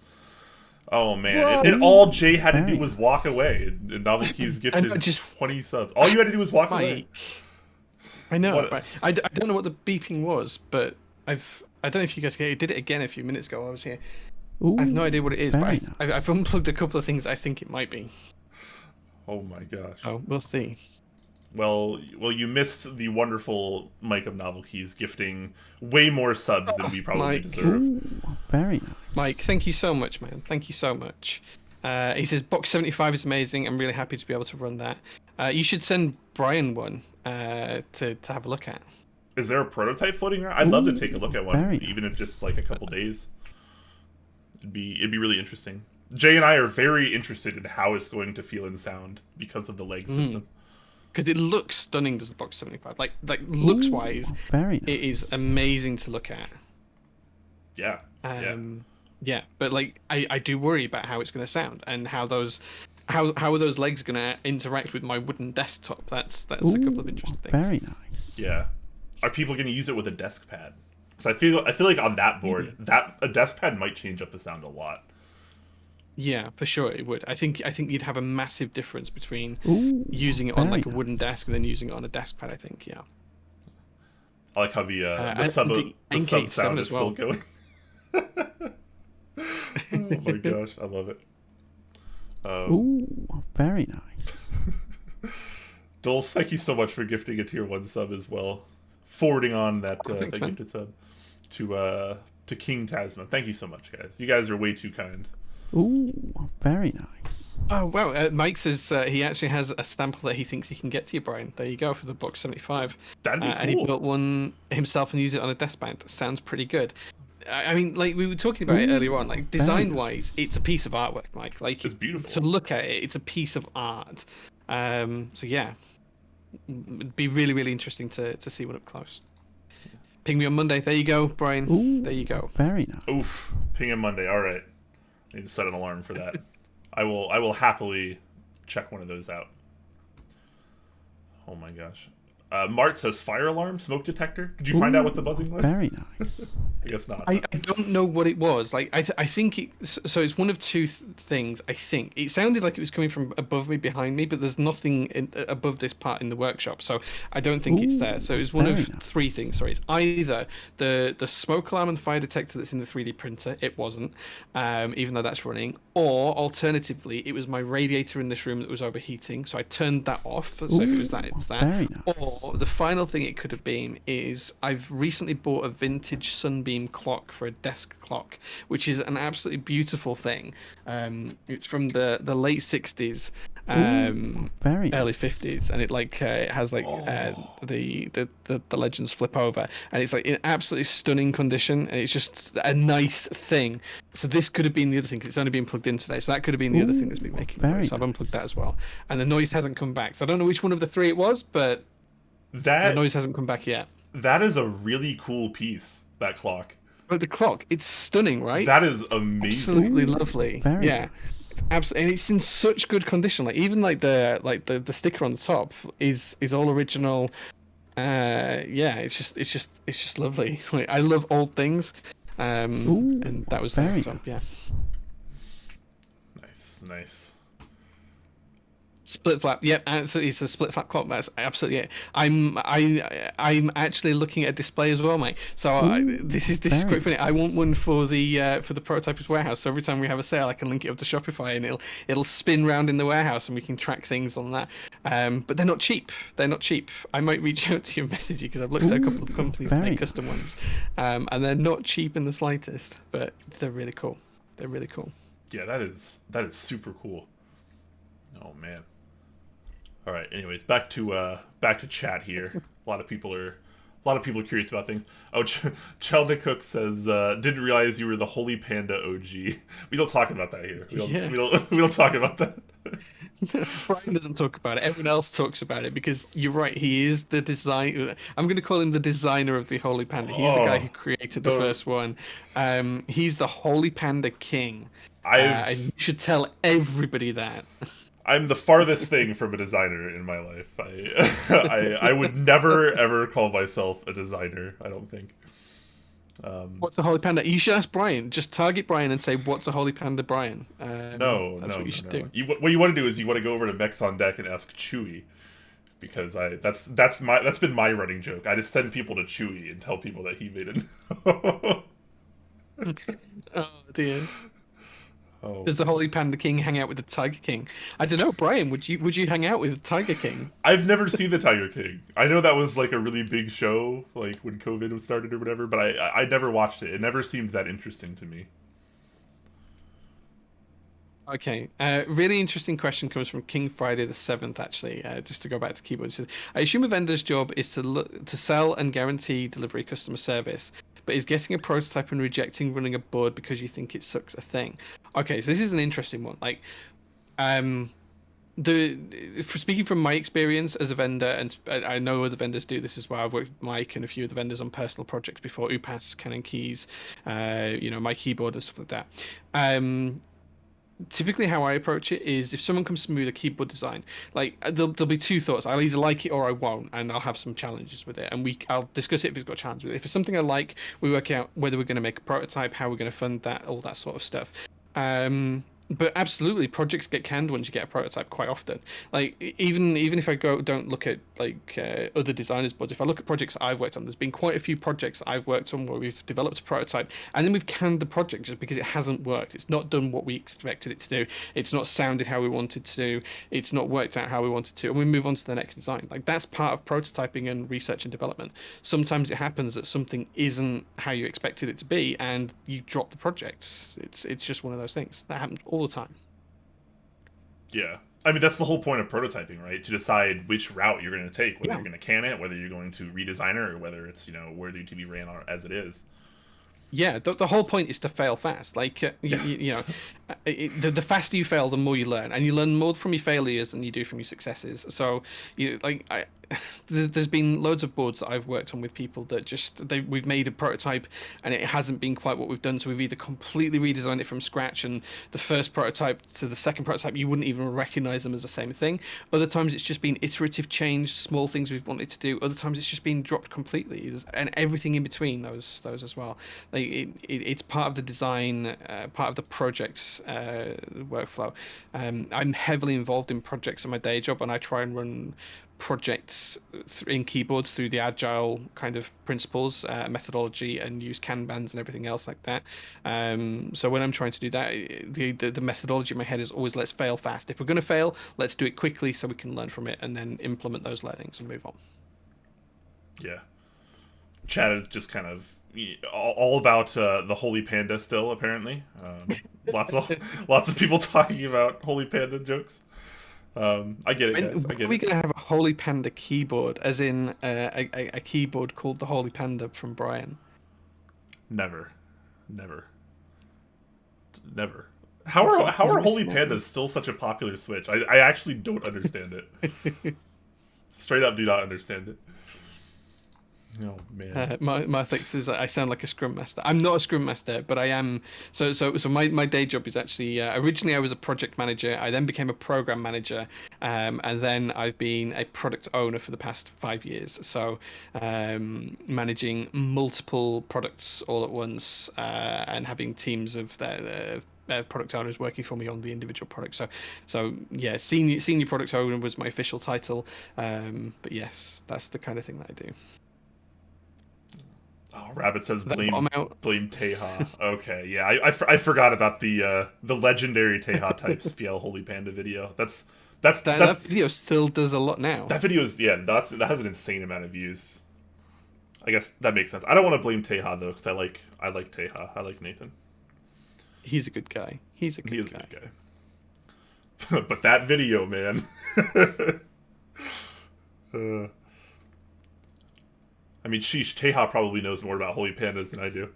[SPEAKER 2] Oh man, and all Jay had to do was walk away. And Novel Keys gifted just 20 subs. All you had to do was walk away.
[SPEAKER 1] I know, right? I don't know what the beeping was, but I don't know if you guys did it again a few minutes ago. I was here.
[SPEAKER 3] Ooh,
[SPEAKER 1] I have no idea what it is, but
[SPEAKER 3] nice.
[SPEAKER 1] I've unplugged a couple of things I think it might be.
[SPEAKER 2] Oh my gosh.
[SPEAKER 1] Oh, we'll see.
[SPEAKER 2] Well, you missed the wonderful Mike of Novel Keys gifting way more subs than we probably deserve.
[SPEAKER 3] Ooh, very nice.
[SPEAKER 1] Mike, thank you so much, man. Thank you so much. He says Box 75 is amazing. I'm really happy to be able to run that. You should send Brian one to have a look at.
[SPEAKER 2] Is there a prototype floating around? I'd love to take a look at one, even if
[SPEAKER 3] nice.
[SPEAKER 2] just like a couple days. It'd be really interesting. Jay and I are very interested in how it's going to feel and sound because of the leg system.
[SPEAKER 1] Because it looks stunning, does the Box 75? Like looks wise,
[SPEAKER 3] very nice.
[SPEAKER 1] it is amazing to look at.
[SPEAKER 2] Yeah.
[SPEAKER 1] Yeah, but like I do worry about how it's going to sound and how are those legs going to interact with my wooden desktop. That's a couple of interesting things.
[SPEAKER 3] Very nice.
[SPEAKER 2] Yeah. Are people going to use it with a desk pad? Because I feel like on that board, that a desk pad might change up the sound a lot.
[SPEAKER 1] Yeah, for sure it would. I think you'd have a massive difference between using it on like a wooden desk and then using it on a desk pad. I think, yeah.
[SPEAKER 2] I like how the sub sound is still going. Oh my gosh, I love it.
[SPEAKER 3] Ooh, very nice.
[SPEAKER 2] Dulce, thank you so much for gifting a tier 1 sub as well. Forwarding on that,
[SPEAKER 1] thanks,
[SPEAKER 2] that gifted sub to King Tasma. Thank you so much, guys. You guys are way too kind.
[SPEAKER 3] Ooh, very nice.
[SPEAKER 1] Oh wow! Mike says he actually has a sample that he thinks he can get to you, Brian. There you go for the Box 75.
[SPEAKER 2] That'd be cool.
[SPEAKER 1] And he built one himself and used it on a desk pad. Sounds pretty good. I mean, like we were talking about it earlier on. Like design-wise, it's a piece of artwork, Mike. Like
[SPEAKER 2] it's beautiful.
[SPEAKER 1] To look at it, it's a piece of art. So yeah, it'd be really, really interesting to see one up close. Ping me on Monday. There you go, Brian.
[SPEAKER 3] Ooh,
[SPEAKER 1] there you go.
[SPEAKER 3] Very nice.
[SPEAKER 2] Oof. Ping him Monday. All right. I need to set an alarm for that. I will happily check one of those out. Oh my gosh. Mart says fire alarm, smoke detector. Did you find out what the buzzing was?
[SPEAKER 3] Very nice.
[SPEAKER 2] I guess not.
[SPEAKER 1] I don't know what it was. Like I think so. It's one of two things. I think it sounded like it was coming from above me, behind me, but there's nothing above this part in the workshop, so I don't think it's there. So it was one of three things. Sorry, it's either the smoke alarm and fire detector that's in the 3D printer. It wasn't, even though that's running. Or alternatively, it was my radiator in this room that was overheating, so I turned that off. So if it was that, it's that.
[SPEAKER 3] Very nice.
[SPEAKER 1] Or the final thing it could have been is I've recently bought a vintage Sunbeam clock for a desk clock, which is an absolutely beautiful thing. It's from the late 60s, early 50s, and it has like the legends flip over, and it's like in absolutely stunning condition, and it's just a nice thing. So this could have been the other thing, 'cause it's only been plugged in today, so that could have been the other thing that's been making noise. So I've unplugged that as well, and the noise hasn't come back. So I don't know which one of the three it was, but the noise hasn't come back yet.
[SPEAKER 2] That is a really cool piece, that clock.
[SPEAKER 1] But the clock, it's stunning, right?
[SPEAKER 2] That is amazing.
[SPEAKER 1] Absolutely lovely.
[SPEAKER 3] Very
[SPEAKER 1] yeah.
[SPEAKER 3] nice.
[SPEAKER 1] absolutely, and it's in such good condition. Like even like the sticker on the top is all original. Yeah, it's just lovely. Like, I love old things,
[SPEAKER 3] Ooh,
[SPEAKER 1] and that was
[SPEAKER 3] very
[SPEAKER 1] that. So yeah.
[SPEAKER 3] nice.
[SPEAKER 2] Nice.
[SPEAKER 1] Split flap, yep, absolutely. It's a split flap clock. That's absolutely it. I'm actually looking at a display as well, mate. So
[SPEAKER 3] Ooh,
[SPEAKER 1] this is
[SPEAKER 3] very
[SPEAKER 1] great for me. I want
[SPEAKER 3] nice.
[SPEAKER 1] one for the prototypers warehouse. So every time we have a sale, I can link it up to Shopify, and it'll spin round in the warehouse, and we can track things on that. But they're not cheap. They're not cheap. I might reach out to you and message you because I've looked at a couple of
[SPEAKER 3] Ooh,
[SPEAKER 1] companies that
[SPEAKER 3] very
[SPEAKER 1] make custom ones, and they're not cheap in the slightest. But they're really cool. They're really cool.
[SPEAKER 2] Yeah, that is super cool. Oh man. All right. Anyways, back to chat here. A lot of people are curious about things. Oh, Chelnick Cook says, "Didn't realize you were the Holy Panda OG." We don't talk about that here. We don't talk about that.
[SPEAKER 1] Brian doesn't talk about it. Everyone else talks about it because you're right. He is the design. I'm going to call him the designer of the Holy Panda. He's the guy who created the first one. He's the Holy Panda king. And you should tell everybody that.
[SPEAKER 2] I'm the farthest thing from a designer in my life. I would never ever call myself a designer. I don't think.
[SPEAKER 1] What's a Holy Panda? You should ask Brian. Just target Brian and say, "What's a Holy Panda, Brian?" That's what you should do.
[SPEAKER 2] What you want to do is you want to go over to Mechs on Deck and ask Chewy, because that's been my running joke. I just send people to Chewy and tell people that he made it.
[SPEAKER 1] Oh dear.
[SPEAKER 2] Oh.
[SPEAKER 1] Does the Holy Panda King hang out with the Tiger King? I don't know, Brian. Would you hang out with the Tiger King?
[SPEAKER 2] I've never seen the Tiger King. I know that was like a really big show, like when COVID was started or whatever, but I never watched it. It never seemed that interesting to me.
[SPEAKER 1] Okay, really interesting question comes from King Friday the 7th, actually, just to go back to keyboard. It says, I assume a vendor's job is to sell and guarantee delivery customer service, but is getting a prototype and rejecting running a board because you think it sucks a thing. Okay, so this is an interesting one. Like, for speaking from my experience as a vendor, and I know other vendors do this as well. I've worked with Mike and a few of the vendors on personal projects before, Upass, Canon Keys, my keyboard and stuff like that. Typically how I approach it is if someone comes to me with a keyboard design, like there'll be two thoughts. I'll either like it or I won't, and I'll have some challenges with it, and I'll discuss it if it's got challenges with it. If it's something I like, we work out whether we're going to make a prototype, how we're going to fund that, all that sort of stuff. But absolutely, projects get canned once you get a prototype quite often. Like even if I don't look at other designers' boards, if I look at projects I've worked on, there's been quite a few projects I've worked on where we've developed a prototype and then we've canned the project just because it hasn't worked. It's not done what we expected it to do. It's not sounded how we wanted to do. It's not worked out how we wanted to, and we move on to the next design. Like that's part of prototyping and research and development. Sometimes it happens that something isn't how you expected it to be, and you drop the project. It's just one of those things that happens all the time.
[SPEAKER 2] Yeah. I mean, that's the whole point of prototyping, right? To decide which route you're going to take, whether you're going to can it, whether you're going to redesign it, or whether it's, worthy to be ran as it is.
[SPEAKER 1] Yeah, the whole point is to fail fast. Like, the faster you fail, the more you learn, and you learn more from your failures than you do from your successes. So, there's been loads of boards that I've worked on with people that we've made a prototype and it hasn't been quite what we've done. So we've either completely redesigned it from scratch, and the first prototype to the second prototype, you wouldn't even recognize them as the same thing. Other times it's just been iterative change, small things we've wanted to do. Other times it's just been dropped completely, and everything in between those as well. It's part of the design, part of the project's workflow. I'm heavily involved in projects in my day job, and I try and run projects in keyboards through the agile kind of principles, methodology, and use Kanbans and everything else like that. So when I'm trying to do that, the methodology in my head is always let's fail fast. If we're going to fail, let's do it quickly so we can learn from it and then implement those learnings and move on.
[SPEAKER 2] Yeah. Chad is just kind of all about the Holy Panda still, apparently. Lots of people talking about Holy Panda jokes. I get it, guys.
[SPEAKER 1] Are we going to have a Holy Panda keyboard, as in a keyboard called the Holy Panda from Brian?
[SPEAKER 2] Never. How are Holy Pandas still such a popular Switch? I actually don't understand it. Straight up do not understand it. Oh man.
[SPEAKER 1] My fix is that I sound like a scrum master. I'm not a scrum master, but I am. So my day job is actually originally I was a project manager. I then became a program manager, and then I've been a product owner for the past 5 years. So managing multiple products all at once and having teams of their product owners working for me on the individual product. So yeah, senior product owner was my official title. But yes, that's the kind of thing that I do.
[SPEAKER 2] Oh, Rabbit says
[SPEAKER 1] That
[SPEAKER 2] blame
[SPEAKER 1] bottom out.
[SPEAKER 2] Teha. Okay, yeah, I forgot about the legendary Teha types FL Holy Panda video.
[SPEAKER 1] That video still does a lot now.
[SPEAKER 2] That video is that has an insane amount of views. I guess that makes sense. I don't want to blame Teha though, because I like Teha. I like Nathan.
[SPEAKER 1] He's a good guy. He's a
[SPEAKER 2] He
[SPEAKER 1] good
[SPEAKER 2] is
[SPEAKER 1] guy.
[SPEAKER 2] a good guy. But that video, man. I mean, sheesh, Teha probably knows more about Holy Pandas than I do.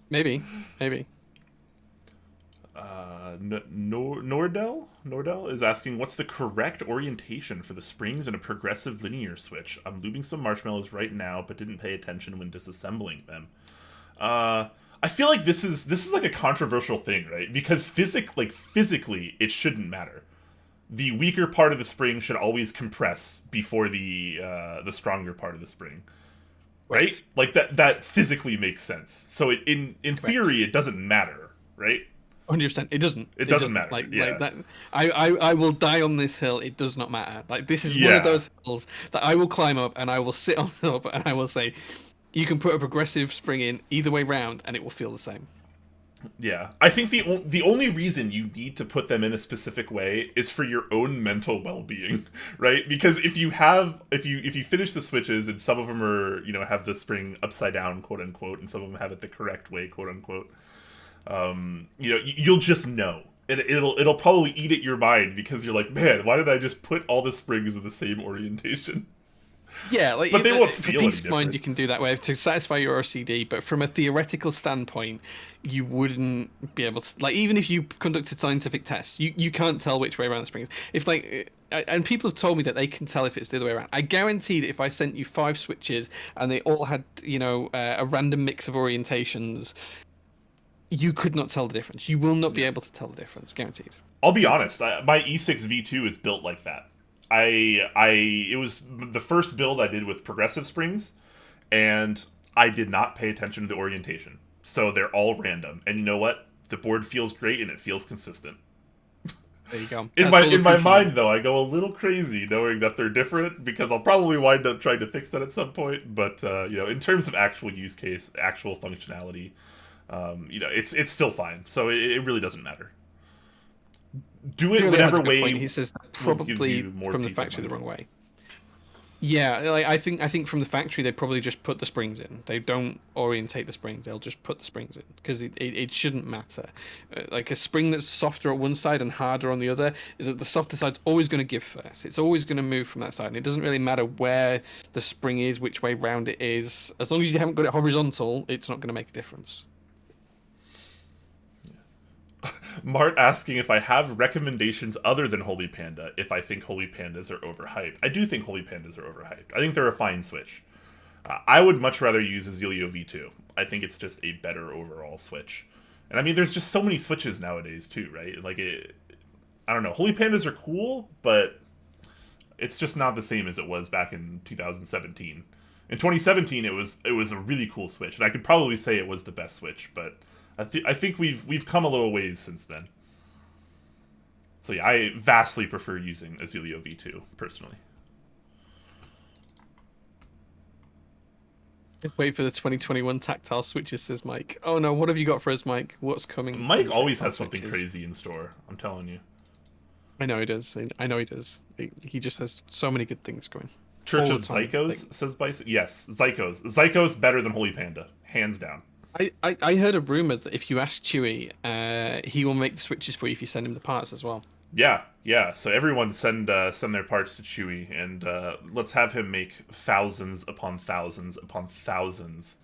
[SPEAKER 1] Maybe.
[SPEAKER 2] Nordell is asking, what's the correct orientation for the springs in a progressive linear switch? I'm lubing some marshmallows right now, but didn't pay attention when disassembling them. I feel like this is like a controversial thing, right? Because physically, it shouldn't matter. The weaker part of the spring should always compress before the stronger part of the spring, right? Like that physically makes sense. So in theory, it doesn't matter, right?
[SPEAKER 1] 100%. It doesn't.
[SPEAKER 2] It doesn't matter.
[SPEAKER 1] Like
[SPEAKER 2] Yeah.
[SPEAKER 1] that. I will die on this hill. It does not matter. Like this is one of those hills that I will climb up and I will sit on top and I will say, you can put a progressive spring in either way round and it will feel the same.
[SPEAKER 2] Yeah, I think the only reason you need to put them in a specific way is for your own mental well-being, right? Because if you finish the switches and some of them are, have the spring upside down, quote unquote, and some of them have it the correct way, quote unquote, you'll just know. And it'll probably eat at your mind because you're like, man, why did I just put all the springs in the same orientation?
[SPEAKER 1] Yeah, like,
[SPEAKER 2] but they won't
[SPEAKER 1] for
[SPEAKER 2] feel
[SPEAKER 1] peace
[SPEAKER 2] any
[SPEAKER 1] of mind,
[SPEAKER 2] different.
[SPEAKER 1] you can do that way to satisfy your OCD. But from a theoretical standpoint, you wouldn't be able to. Like, even if you conducted scientific tests, you can't tell which way around the spring is. If and people have told me that they can tell if it's the other way around. I guarantee that if I sent you 5 switches and they all had, a random mix of orientations, you could not tell the difference. You will not be able to tell the difference, guaranteed.
[SPEAKER 2] I'll be honest. My E6 V2 is built like that. It was the first build I did with progressive springs, and I did not pay attention to the orientation. So they're all random. And you know what? The board feels great and it feels consistent.
[SPEAKER 1] There you go.
[SPEAKER 2] In my mind, though, I go a little crazy knowing that they're different because I'll probably wind up trying to fix that at some point. But in terms of actual use case, actual functionality, it's still fine. So it really doesn't matter. Do it whatever way.
[SPEAKER 1] He says probably from the factory the wrong way. Yeah, like I think from the factory they probably just put the springs in. They don't orientate the springs. They'll just put the springs in because it shouldn't matter. Like a spring that's softer at one side and harder on the other, the softer side's always going to give first. It's always going to move from that side, and it doesn't really matter where the spring is, which way round it is. As long as you haven't got it horizontal, it's not going to make a difference.
[SPEAKER 2] Mart asking if I have recommendations other than Holy Panda, if I think Holy Pandas are overhyped. I do think Holy Pandas are overhyped. I think they're a fine switch. I would much rather use a Zelio V2. I think it's just a better overall switch. And I mean, there's just so many switches nowadays too, right? Like, I don't know. Holy Pandas are cool, but it's just not the same as it was back in 2017. In 2017, it was a really cool switch, and I could probably say it was the best switch, but I think we've come a little ways since then. So yeah, I vastly prefer using a Zelio V2 personally.
[SPEAKER 1] Wait for the 2021 tactile switches, says Mike. Oh no, what have you got for us, Mike? What's coming?
[SPEAKER 2] Mike always has something crazy in store. I'm telling you.
[SPEAKER 1] I know he does. I know he does. He just has so many good things going.
[SPEAKER 2] Church of Zycos, says Bison. Yes, Zycos. Zycos better than Holy Panda, hands down.
[SPEAKER 1] I heard a rumor that if you ask Chewy, he will make the switches for you if you send him the parts as well.
[SPEAKER 2] Yeah. So everyone send their parts to Chewy, and let's have him make thousands upon thousands upon thousands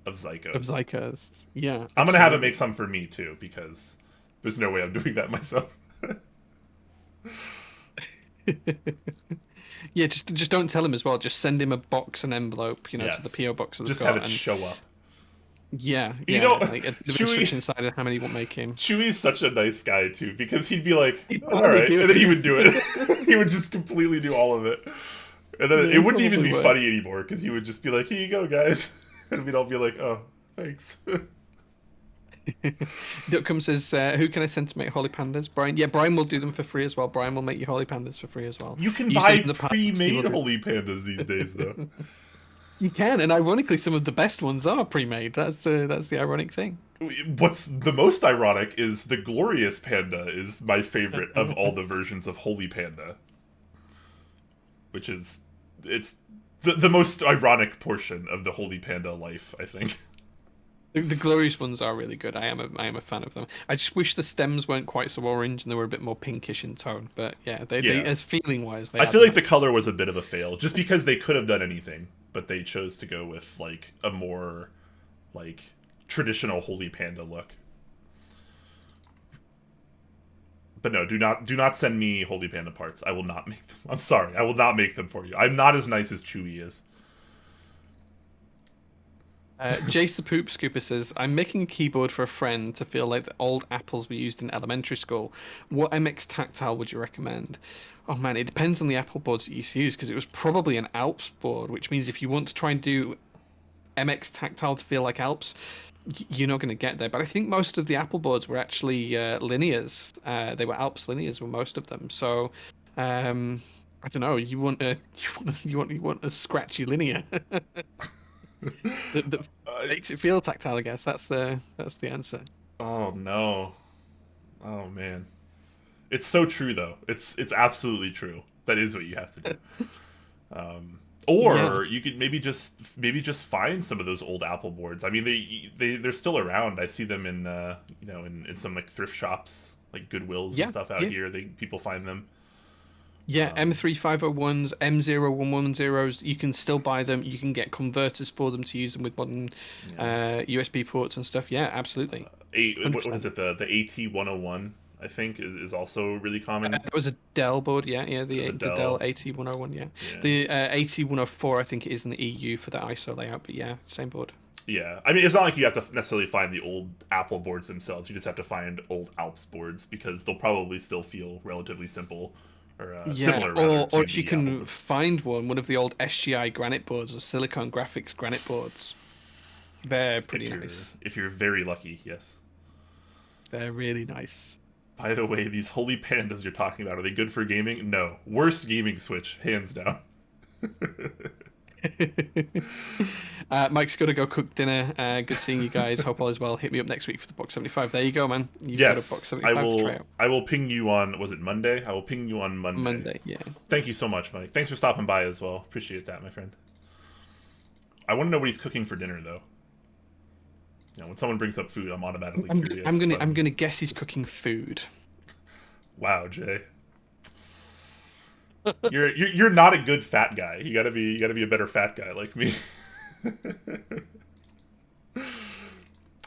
[SPEAKER 2] of Zycos.
[SPEAKER 1] Yeah.
[SPEAKER 2] Absolutely. I'm gonna have him make some for me too, because there's no way I'm doing that myself.
[SPEAKER 1] Yeah, just don't tell him as well. Just send him a box, an envelope, to the
[SPEAKER 2] Yes.
[SPEAKER 1] PO box that they've
[SPEAKER 2] Just have
[SPEAKER 1] got,
[SPEAKER 2] it
[SPEAKER 1] and
[SPEAKER 2] show up.
[SPEAKER 1] yeah,
[SPEAKER 2] You
[SPEAKER 1] yeah,
[SPEAKER 2] know,
[SPEAKER 1] like a bit of
[SPEAKER 2] Chewie
[SPEAKER 1] instruction inside of how many you want making.
[SPEAKER 2] Chewie's such a nice guy too, because he'd be like,
[SPEAKER 1] He'd
[SPEAKER 2] "All
[SPEAKER 1] probably
[SPEAKER 2] right,"
[SPEAKER 1] do
[SPEAKER 2] and then he would do
[SPEAKER 1] it.
[SPEAKER 2] it. He would just completely do all of it, and then
[SPEAKER 1] Yeah,
[SPEAKER 2] it
[SPEAKER 1] he
[SPEAKER 2] wouldn't even
[SPEAKER 1] probably
[SPEAKER 2] be
[SPEAKER 1] would.
[SPEAKER 2] funny anymore because he would just be like, "Here you go, guys," and we'd all be like, "Oh, thanks."
[SPEAKER 1] Duckcom says, "Who can I send to make holy pandas?" Brian. Yeah, Brian will do them for free as well. Brian will make you holy pandas for free as well.
[SPEAKER 2] You can
[SPEAKER 1] You send
[SPEAKER 2] buy
[SPEAKER 1] him the parts, he will
[SPEAKER 2] pre-made
[SPEAKER 1] do.
[SPEAKER 2] holy pandas these days, though.
[SPEAKER 1] You can, and ironically, some of the best ones are pre-made. That's the ironic thing.
[SPEAKER 2] What's the most ironic is the glorious panda is my favorite of all the versions of holy panda, which is it's the most ironic portion of the holy panda life, I think.
[SPEAKER 1] The glorious ones are really good. I am a fan of them. I just wish the stems weren't quite so orange and they were a bit more pinkish in tone. But yeah, they
[SPEAKER 2] Yeah.
[SPEAKER 1] as feeling wise, they
[SPEAKER 2] I
[SPEAKER 1] are
[SPEAKER 2] feel like the
[SPEAKER 1] nice.
[SPEAKER 2] color was a bit of a fail, just because they could have done anything, but they chose to go with like a more like traditional holy panda look. But no, do not send me holy panda parts. I will not make them. I'm sorry, I will not make them for you. I'm not as nice as Chewie is.
[SPEAKER 1] Jace the Poop Scooper says, I'm making a keyboard for a friend to feel like the old apples we used in elementary school. What MX Tactile would you recommend? Oh man, it depends on the Apple boards that you used to use because it was probably an Alps board, which means if you want to try and do MX Tactile to feel like Alps, you're not going to get there. But I think most of the Apple boards were actually linears. They were Alps linears, were most of them. So I don't know. You want a you want a scratchy linear. that
[SPEAKER 2] Uh,
[SPEAKER 1] makes it feel tactile. I guess that's the answer.
[SPEAKER 2] oh no. Oh man. It's so true though. It's absolutely true. That is what you have to do.
[SPEAKER 1] Yeah,
[SPEAKER 2] Or you could maybe just find some of those old Apple boards. I mean, they're still around. I see them in in some like thrift shops, like Goodwills and
[SPEAKER 1] yeah,
[SPEAKER 2] stuff out
[SPEAKER 1] yeah,
[SPEAKER 2] here. People find them.
[SPEAKER 1] yeah.
[SPEAKER 2] Um,
[SPEAKER 1] M3501s, M0110s. You can still buy them. You can get converters for them to use them with modern
[SPEAKER 2] yeah.
[SPEAKER 1] USB ports and stuff. Yeah, absolutely.
[SPEAKER 2] What is
[SPEAKER 1] 100%.
[SPEAKER 2] it? The AT101 I think is also really common.
[SPEAKER 1] That was a Dell board, yeah, yeah,
[SPEAKER 2] The
[SPEAKER 1] the Dell
[SPEAKER 2] Dell.
[SPEAKER 1] AT101, yeah.
[SPEAKER 2] Yeah.
[SPEAKER 1] The AT104, I think it is in the EU for the ISO layout, but yeah, same board.
[SPEAKER 2] Yeah, I mean, it's not like you have to necessarily find the old Apple boards themselves. You just have to find old Alps boards because they'll probably still feel relatively simple or
[SPEAKER 1] Yeah,
[SPEAKER 2] similar rather
[SPEAKER 1] or
[SPEAKER 2] to
[SPEAKER 1] if you
[SPEAKER 2] the Apple
[SPEAKER 1] can
[SPEAKER 2] board.
[SPEAKER 1] find one of the old SGI granite boards, the Silicon Graphics granite boards. They're
[SPEAKER 2] If
[SPEAKER 1] pretty
[SPEAKER 2] you're
[SPEAKER 1] nice.
[SPEAKER 2] if you're very lucky, yes.
[SPEAKER 1] They're really nice.
[SPEAKER 2] By the way, these holy pandas you're talking about, are they good for gaming? No. Worst gaming Switch, hands down.
[SPEAKER 1] Mike's got to go cook dinner. Good seeing you guys. Hope all is well. Hit me up next week for the box 75. There you go, man. You've got a box
[SPEAKER 2] Yes, I
[SPEAKER 1] 75 to try
[SPEAKER 2] will.
[SPEAKER 1] out.
[SPEAKER 2] I will ping you on. Was it Monday? I will ping you on Monday.
[SPEAKER 1] Monday, yeah.
[SPEAKER 2] Thank you so much, Mike. Thanks for stopping by as well. Appreciate that, my friend. I want to know what he's cooking for dinner, though. When someone brings up food, I'm automatically curious.
[SPEAKER 1] I'm gonna guess he's cooking food.
[SPEAKER 2] Wow, Jay. You're not a good fat guy. You gotta be a better fat guy like me.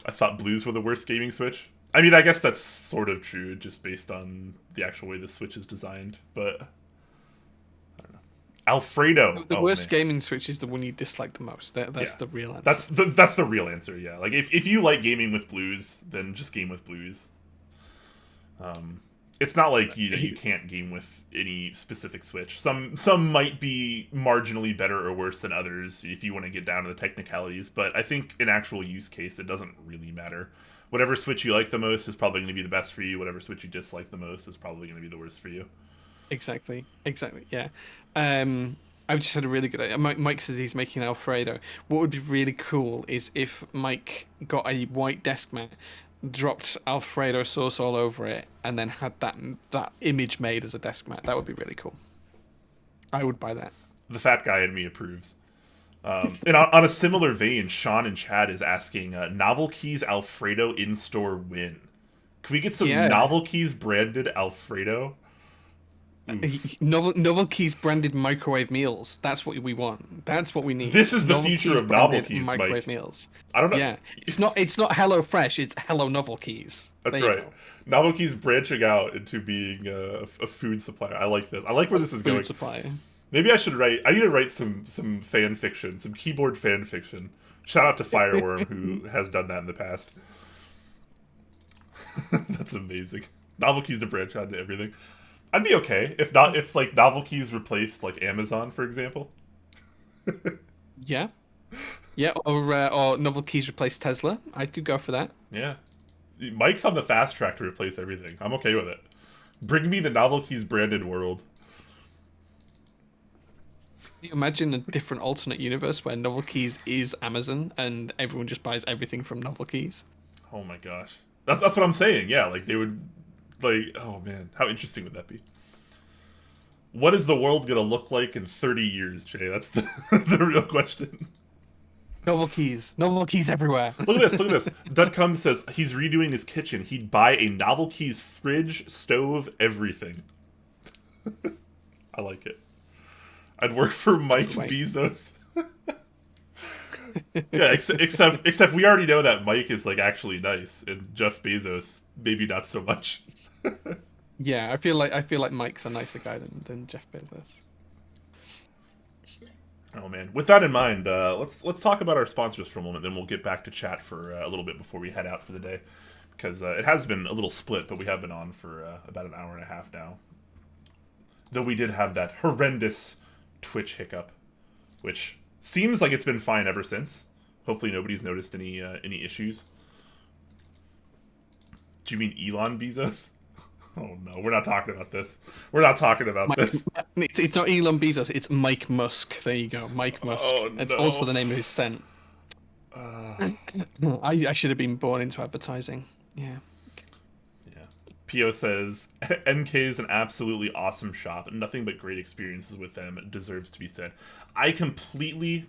[SPEAKER 2] I thought blues were the worst gaming Switch. I mean, I guess that's sort of true, just based on the actual way the Switch is designed. But I don't know. Alfredo.
[SPEAKER 1] The
[SPEAKER 2] Oh
[SPEAKER 1] worst
[SPEAKER 2] man.
[SPEAKER 1] gaming Switch is the one you dislike the most. That's
[SPEAKER 2] Yeah.
[SPEAKER 1] the real answer.
[SPEAKER 2] That's the real answer. Yeah. Like if you like gaming with blues, then just game with blues. It's not like you can't game with any specific Switch. Some might be marginally better or worse than others if you want to get down to the technicalities, but I think in actual use case it doesn't really matter. Whatever Switch you like the most is probably going to be the best for you. Whatever Switch you dislike the most is probably going to be the worst for you.
[SPEAKER 1] Exactly. Yeah. I've just had a really good. Mike says he's making Alfredo. What would be really cool is if Mike got a white desk mat, dropped Alfredo sauce all over it, and then had that image made as a desk mat. That would be really cool. I would buy that.
[SPEAKER 2] The fat guy in me approves. And on a similar vein, Sean and Chad is asking, Novel Keys Alfredo in-store win. Can we get some
[SPEAKER 1] Yeah.
[SPEAKER 2] Novel Keys branded Alfredo?
[SPEAKER 1] Novelties branded microwave meals. That's what we want. That's what we need.
[SPEAKER 2] This is the future
[SPEAKER 1] Novelties
[SPEAKER 2] of
[SPEAKER 1] branded
[SPEAKER 2] novelties,
[SPEAKER 1] microwave
[SPEAKER 2] Mike.
[SPEAKER 1] meals.
[SPEAKER 2] I don't know.
[SPEAKER 1] Yeah, it's not Hello Fresh. It's Hello Novelties.
[SPEAKER 2] That's
[SPEAKER 1] There you
[SPEAKER 2] right.
[SPEAKER 1] go.
[SPEAKER 2] Novelty's branching out into being a food supplier. I like this. I like where this is going.
[SPEAKER 1] Food supply.
[SPEAKER 2] Maybe I should write. I need to write some fan fiction, some keyboard fan fiction. Shout out to Fireworm who has done that in the past. That's amazing. Novelties to branch out into everything. I'd be okay if not if like Novelties replaced like Amazon, for example.
[SPEAKER 1] Yeah, yeah, or Novelties replace Tesla. I could go for that.
[SPEAKER 2] Yeah. Mike's on the fast track to replace everything. I'm okay with it. Bring me the Novelties branded world.
[SPEAKER 1] Can you imagine a different alternate universe where Novelties is Amazon and everyone just buys everything from Novelties?
[SPEAKER 2] Oh my gosh. That's what I'm saying. Yeah, like they would like oh man, how interesting would that be? What is the world gonna look like in 30 years, Jay? That's the the real question.
[SPEAKER 1] Novelties everywhere.
[SPEAKER 2] Look at this. Dutcom says he's redoing his kitchen. He'd buy a Novelties fridge, stove, everything. I like it. I'd work for Mike Bezos. Yeah, except we already know that Mike is like actually nice, and Jeff Bezos maybe not so much.
[SPEAKER 1] Yeah, I feel like Mike's a nicer guy than Jeff Bezos.
[SPEAKER 2] Oh man! With that in mind, let's talk about our sponsors for a moment. Then we'll get back to chat for a little bit before we head out for the day, because it has been a little split, but we have been on for about an hour and a half now. Though we did have that horrendous Twitch hiccup, which seems like it's been fine ever since. Hopefully, nobody's noticed any issues. Do you mean Elon Bezos? Oh no, we're not talking about this. We're not talking about this.
[SPEAKER 1] It's not Elon Bezos, it's Mike Musk. There you go, Mike Musk.
[SPEAKER 2] Oh,
[SPEAKER 1] It's
[SPEAKER 2] no.
[SPEAKER 1] also the name of his scent. I should have been born into advertising. Yeah.
[SPEAKER 2] Yeah. Pio says, NK is an absolutely awesome shop. Nothing but great experiences with them. It deserves to be said. I completely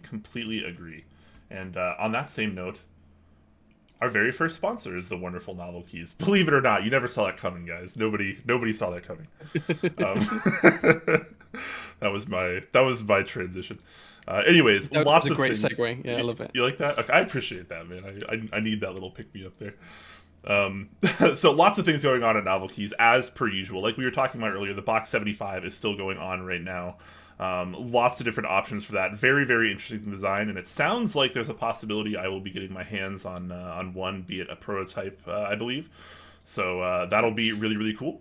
[SPEAKER 2] agree. And on that same note, our very first sponsor is the wonderful Novelties. Believe it or not, you never saw that coming, guys. Nobody saw that coming. That was my transition. Anyways,
[SPEAKER 1] That
[SPEAKER 2] lots
[SPEAKER 1] was a
[SPEAKER 2] of
[SPEAKER 1] great
[SPEAKER 2] things.
[SPEAKER 1] segue. Yeah, I love it.
[SPEAKER 2] You like that? Okay, I appreciate that, man. I need that little pick me up there. So lots of things going on at Novelties as per usual. Like we were talking about earlier, the Box 75 is still going on right now. Lots of different options for that. Very, very interesting design, and it sounds like there's a possibility I will be getting my hands on one, be it a prototype, I believe. So that'll be really, really cool.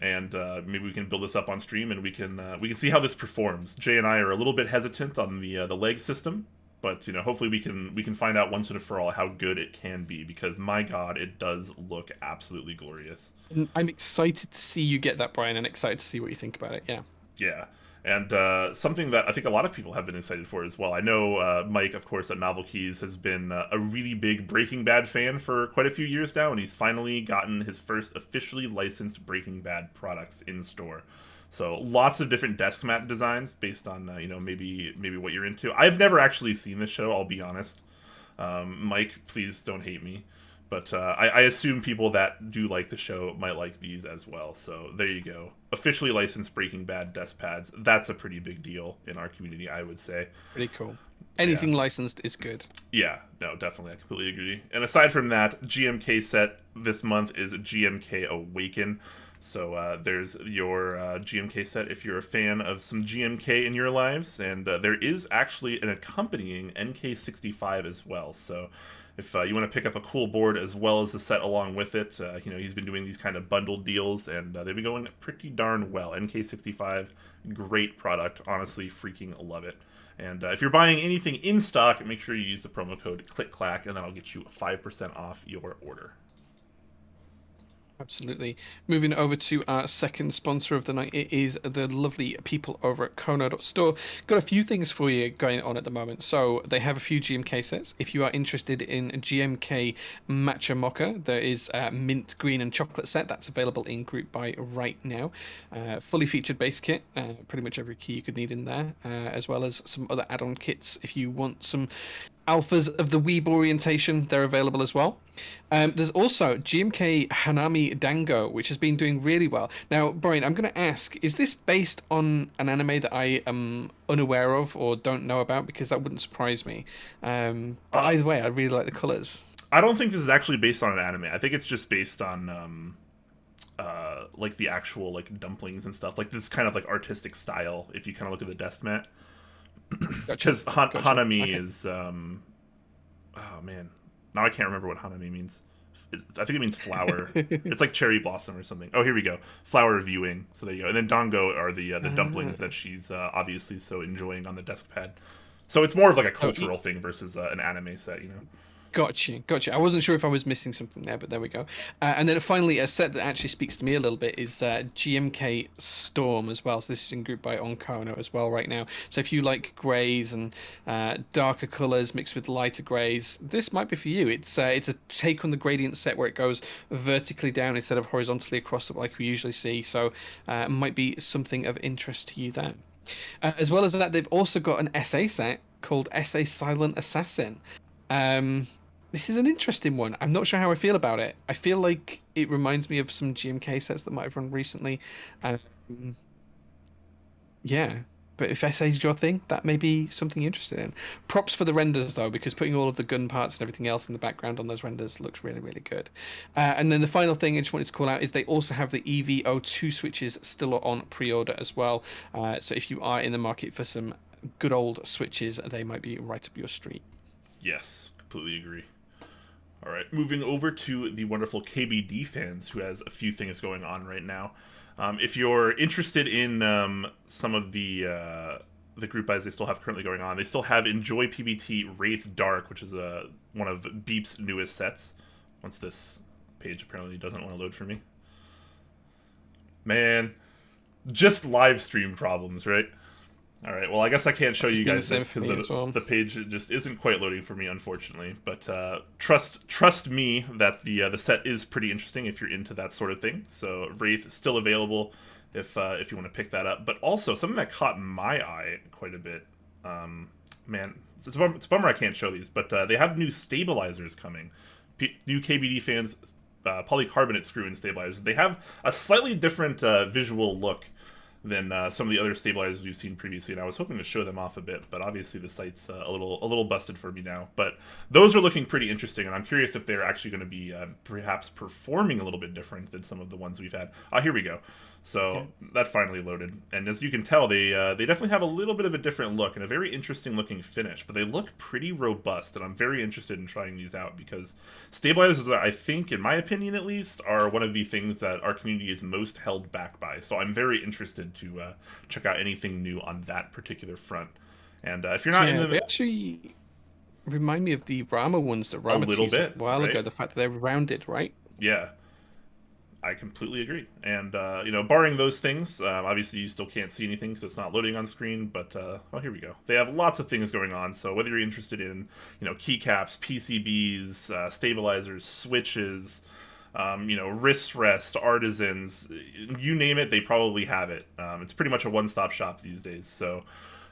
[SPEAKER 2] And maybe we can build this up on stream, and we can see how this performs. Jay and I are a little bit hesitant on the leg system, but hopefully we can find out once and for all how good it can be, because my God, it does look absolutely glorious.
[SPEAKER 1] And I'm excited to see you get that, Brian, and excited to see what you think about it. Yeah.
[SPEAKER 2] Yeah. And something that I think a lot of people have been excited for as well. I know Mike, of course, at Novelties has been a really big Breaking Bad fan for quite a few years now, and he's finally gotten his first officially licensed Breaking Bad products in store. So lots of different desk mat designs based on maybe what you're into. I've never actually seen this show, I'll be honest. Mike, please don't hate me. But I assume people that do like the show might like these as well. So there you go. Officially licensed Breaking Bad desk pads. That's a pretty big deal in our community, I would say.
[SPEAKER 1] Pretty cool. Anything licensed is good.
[SPEAKER 2] Yeah, no, definitely. I completely agree. And aside from that, GMK set this month is GMK Awaken. So there's your GMK set if you're a fan of some GMK in your lives. And there is actually an accompanying NK65 as well. So if you want to pick up a cool board as well as the set along with it, he's been doing these kind of bundled deals, and they've been going pretty darn well. NK65, great product. Honestly, freaking love it. And if you're buying anything in stock, make sure you use the promo code Clack, and that'll get you 5% off your order.
[SPEAKER 1] Absolutely. Moving over to our second sponsor of the night, it is the lovely people over at Kono.store. Got a few things for you going on at the moment. So they have a few GMK sets. If you are interested in GMK Matcha Mocha, there is a mint green and chocolate set that's available in Group Buy right now. Fully featured base kit, pretty much every key you could need in there, as well as some other add-on kits if you want some alphas of the Weeb orientation. They're available as well. There's also GMK Hanami Dango, which has been doing really well. Now, Brian, I'm going to ask, is this based on an anime that I am unaware of or don't know about? Because that wouldn't surprise me. But either way, I really like the colors.
[SPEAKER 2] I don't think this is actually based on an anime. I think it's just based on like the actual like dumplings and stuff, like this kind of like artistic style. If you kind of look at the desk mat, because Hanami is oh man, now I can't remember what Hanami means. I think it means flower. It's like cherry blossom or something. Oh, here we go, flower viewing. So there you go. And then Dango are the dumplings that she's obviously so enjoying on the desk pad. So it's more of like a cultural thing versus an anime set, you know.
[SPEAKER 1] Gotcha. I wasn't sure if I was missing something there, but there we go. And then finally, a set that actually speaks to me a little bit is Gmk Storm as well. So this is in group by Onkono as well right now. So if you like greys and darker colors mixed with lighter greys, this might be for you. It's a take on the gradient set where it goes vertically down instead of horizontally across like we usually see. So it might be something of interest to you there. As well as that, they've also got an SA set called SA Silent Assassin. This is an interesting one. I'm not sure how I feel about it. I feel like it reminds me of some GMK sets that might have run recently. Yeah, but if SA's your thing, that may be something you're interested in. Props for the renders, though, because putting all of the gun parts and everything else in the background on those renders looks really, really good. And then the final thing I just wanted to call out is they also have the EVO2 switches still on pre-order as well. So if you are in the market for some good old switches, they might be right up your street.
[SPEAKER 2] Yes, completely agree. All right, moving over to the wonderful KBD fans, who has a few things going on right now. If you're interested in some of the group buys they still have currently going on, they still have Enjoy PBT Wraith Dark, which is one of Beep's newest sets. Once this page apparently doesn't want to load for me. Man, just live stream problems, right? All right, well, I guess I can't show you guys this because the page just isn't quite loading for me, unfortunately. But trust me that the set is pretty interesting if you're into that sort of thing. So Wraith is still available if you want to pick that up. But also something that caught my eye quite a bit. Man, it's a bummer I can't show these, but they have new stabilizers coming. New KBD fans, polycarbonate screw-in stabilizers. They have a slightly different visual look than some of the other stabilizers we've seen previously, and I was hoping to show them off a bit, but obviously the site's a little busted for me now. But those are looking pretty interesting, and I'm curious if they're actually going to be perhaps performing a little bit different than some of the ones we've had. Here we go. So that finally loaded, and as you can tell, they definitely have a little bit of a different look and a very interesting looking finish, but they look pretty robust, and I'm very interested in trying these out because stabilizers, I think, in my opinion at least, are one of the things that our community is most held back by. So I'm very interested to check out anything new on that particular front. And if you're not in the...
[SPEAKER 1] They actually remind me of the Rama ones that Rama teased a while ago. The fact that they're rounded, right?
[SPEAKER 2] Yeah. I completely agree. And, barring those things, obviously you still can't see anything because it's not loading on screen, but, here we go. They have lots of things going on, so whether you're interested in, keycaps, PCBs, stabilizers, switches, wrist rest, artisans, you name it, they probably have it. It's pretty much a one-stop shop these days, so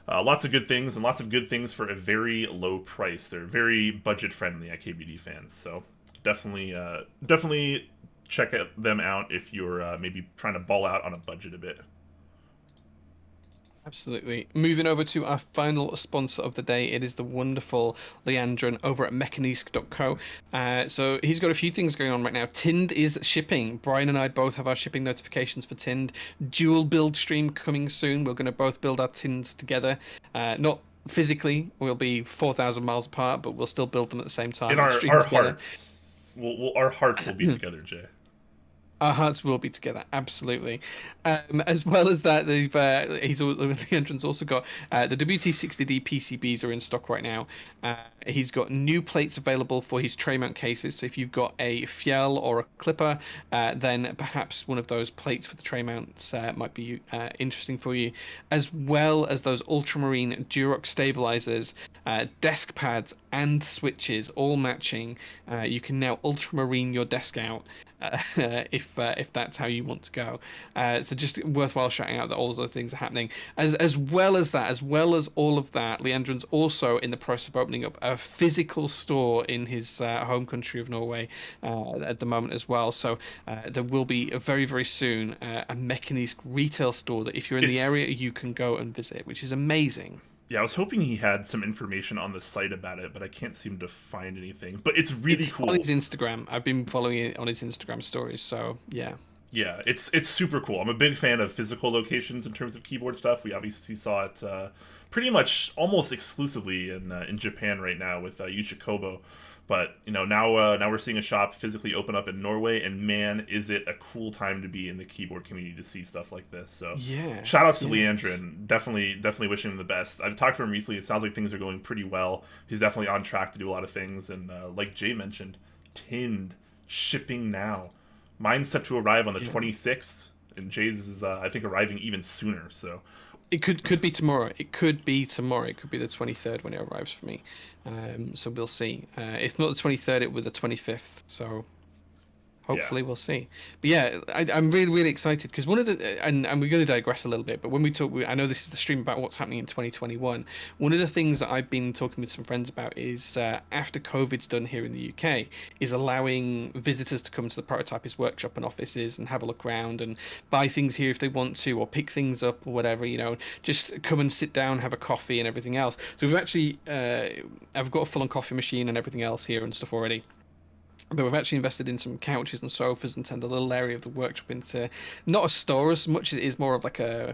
[SPEAKER 2] lots of good things, and lots of good things for a very low price. They're very budget-friendly at KBD fans, so definitely check them out if you're maybe trying to ball out on a budget a bit.
[SPEAKER 1] Absolutely. Moving over to our final sponsor of the day, it is the wonderful Leandrin over at mechanisk.co. So he's got a few things going on right now. Tind is shipping. Brian and I both have our shipping notifications for Tind. Dual build stream coming soon. We're going to both build our Tinds together. Not physically, we'll be 4,000 miles apart, but we'll still build them at the same time.
[SPEAKER 2] In our hearts. Our hearts will be together, Jay.
[SPEAKER 1] Our hearts will be together, absolutely. As well as that, Leandrin's also got the WT60D PCBs are in stock right now. He's got new plates available for his tray mount cases. So if you've got a Fiel or a Clipper, then perhaps one of those plates for the tray mounts might be interesting for you. As well as those ultramarine Durox stabilizers, desk pads and switches all matching. You can now ultramarine your desk out. if that's how you want to go. So just worthwhile shouting out that all those things are happening. As well as that, as well as all of that, Leandrin's also in the process of opening up a physical store in his home country of Norway at the moment as well. So there will be very, very soon a Mechanisk retail store that if you're in the area you can go and visit, which is amazing.
[SPEAKER 2] Yeah, I was hoping he had some information on the site about it, but I can't seem to find anything. But it's really cool.
[SPEAKER 1] On his Instagram. I've been following it on his Instagram stories, so yeah.
[SPEAKER 2] Yeah, it's super cool. I'm a big fan of physical locations in terms of keyboard stuff. We obviously saw it pretty much almost exclusively in Japan right now with Yushikobo. But now we're seeing a shop physically open up in Norway, and man, is it a cool time to be in the keyboard community to see stuff like this. So
[SPEAKER 1] yeah,
[SPEAKER 2] shout outs to Leandrin. Definitely wishing him the best. I've talked to him recently. It sounds like things are going pretty well. He's definitely on track to do a lot of things, and like Jay mentioned, tinned shipping now. Mine's set to arrive on the 26th, and Jay's is I think arriving even sooner. So
[SPEAKER 1] it could be tomorrow. It could be tomorrow. It could be the 23rd when it arrives for me. So we'll see. If not the 23rd, it will be the 25th. So hopefully we'll see. But yeah, I'm really, really excited because one of the and we're going to digress a little bit, but when we talk, I know this is the stream about what's happening in 2021. One of the things that I've been talking with some friends about is after COVID's done here in the UK, is allowing visitors to come to the Prototypist workshop and offices and have a look around and buy things here if they want to, or pick things up or whatever. Just come and sit down, have a coffee and everything else. So we've actually, I've got a full-on coffee machine and everything else here and stuff already. But we've actually invested in some couches and sofas and turned a little area of the workshop into not a store as much as it is more of like a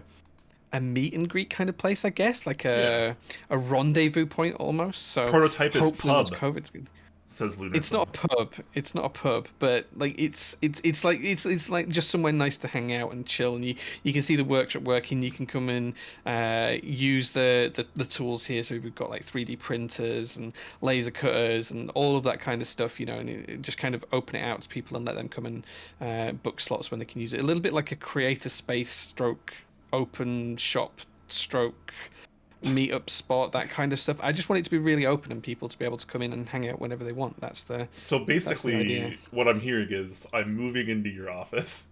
[SPEAKER 1] meet and greet kind of place, I guess, like a rendezvous point almost. So
[SPEAKER 2] Prototypist pub.
[SPEAKER 1] COVID's good.
[SPEAKER 2] Says Lunar.
[SPEAKER 1] It's not a pub. It's not a pub, but like it's like just somewhere nice to hang out and chill, and you can see the workshop working. You can come and use the tools here. So we've got like 3D printers and laser cutters and all of that kind of stuff, and just kind of open it out to people and let them come and book slots when they can use it. A little bit like a creator space stroke open shop stroke meetup spot, that kind of stuff. I just want it to be really open and people to be able to come in and hang out whenever they want.
[SPEAKER 2] So basically what I'm hearing is I'm moving into your office.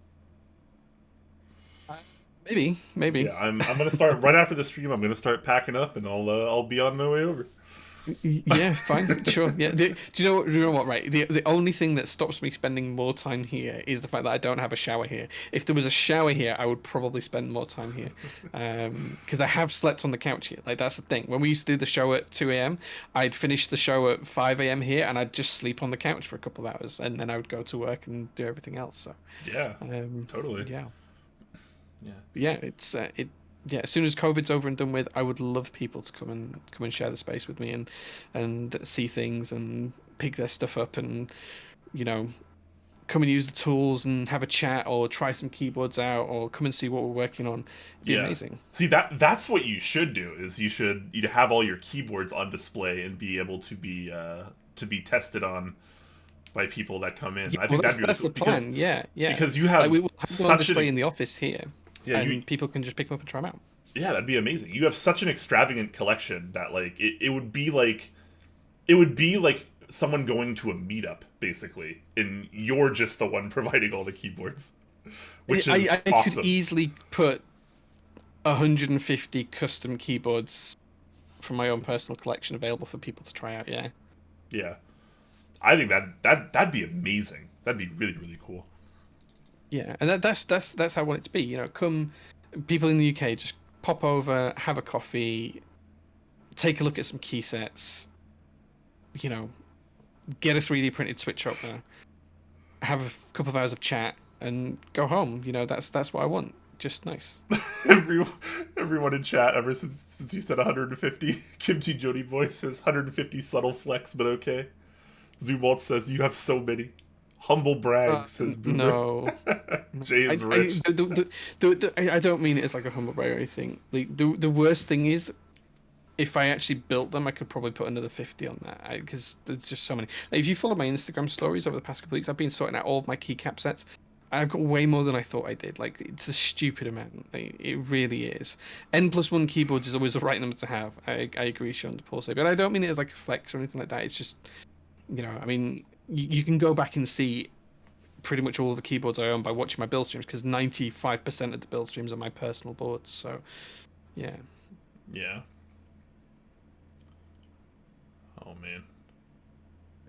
[SPEAKER 1] Maybe.
[SPEAKER 2] Yeah, I'm gonna start right after the stream. I'm gonna start packing up and I'll be on my way over.
[SPEAKER 1] Yeah, fine, sure. Yeah, do you know what? Right, the only thing that stops me spending more time here is the fact that I don't have a shower here. If there was a shower here, I would probably spend more time here, because I have slept on the couch here. Like that's the thing. When we used to do the show at 2 a.m., I'd finish the show at 5 a.m. here, and I'd just sleep on the couch for a couple of hours, and then I would go to work and do everything else. So
[SPEAKER 2] yeah, totally.
[SPEAKER 1] Yeah, it's Yeah, as soon as COVID's over and done with, I would love people to come and share the space with me and see things and pick their stuff up and come and use the tools and have a chat or try some keyboards out or come and see what we're working on. It'd be amazing.
[SPEAKER 2] See, that's what you should do. Is you should have all your keyboards on display and be able to be tested on by people that come in. I think that's
[SPEAKER 1] the plan. Yeah.
[SPEAKER 2] Because you have
[SPEAKER 1] we will have them on display in the office here. Yeah, and people can just pick them up and try them out.
[SPEAKER 2] Yeah, that'd be amazing. You have such an extravagant collection that like it would be like someone going to a meetup basically, and you're just the one providing all the keyboards, which is awesome.
[SPEAKER 1] I could easily put 150 custom keyboards from my own personal collection available for people to try out.
[SPEAKER 2] Yeah, I think that'd be amazing. That'd be really, really cool.
[SPEAKER 1] Yeah, and that's how I want it to be. Come, people in the UK, just pop over, have a coffee, take a look at some key sets. Get a 3D printed switch opener, have a couple of hours of chat, and go home. That's what I want. Just nice.
[SPEAKER 2] Everyone in chat, ever since you said 150, Kimchi Jody Boy says 150 subtle flex, but okay. Zumwalt says you have so many. Humble brag, says Boomer.
[SPEAKER 1] No.
[SPEAKER 2] Jay is rich.
[SPEAKER 1] I don't mean it as like a humble brag or anything. Like, the worst thing is, if I actually built them, I could probably put another 50 on that, because there's just so many. Like, if you follow my Instagram stories over the past couple of weeks, I've been sorting out all of my keycap sets. I've got way more than I thought I did. Like, it's a stupid amount. Like, it really is. N+1 keyboards is always the right number to have. I agree, Sean Paul say, but I don't mean it as like a flex or anything like that. It's just, I mean, you can go back and see pretty much all the keyboards I own by watching my build streams, because 95% of the build streams are my personal boards. So, yeah.
[SPEAKER 2] Yeah. Oh man.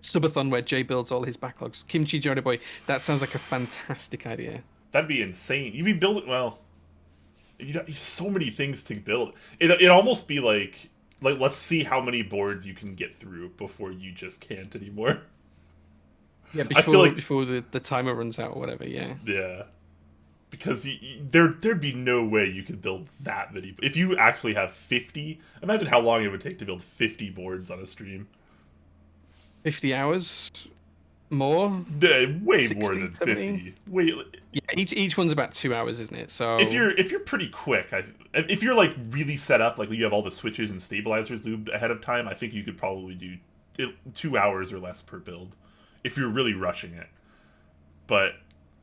[SPEAKER 1] Subathon where Jay builds all his backlogs. Kimchi Jodo Boy. That sounds like a fantastic idea.
[SPEAKER 2] That'd be insane. You'd be building well. You so many things to build. It almost be like let's see how many boards you can get through before you just can't anymore.
[SPEAKER 1] Yeah,
[SPEAKER 2] I feel like
[SPEAKER 1] before the timer runs out or whatever. Yeah.
[SPEAKER 2] Yeah. Because there'd be no way you could build that many. If you actually have 50, imagine how long it would take to build 50 boards on a stream.
[SPEAKER 1] 50 hours? More?
[SPEAKER 2] Way
[SPEAKER 1] 60,
[SPEAKER 2] more than 50.
[SPEAKER 1] 70?
[SPEAKER 2] Way.
[SPEAKER 1] Yeah, each one's about 2 hours, isn't it? So
[SPEAKER 2] if you're pretty quick, if you're like really set up, like you have all the switches and stabilizers lubed ahead of time, I think you could probably do 2 hours or less per build, if you're really rushing it. But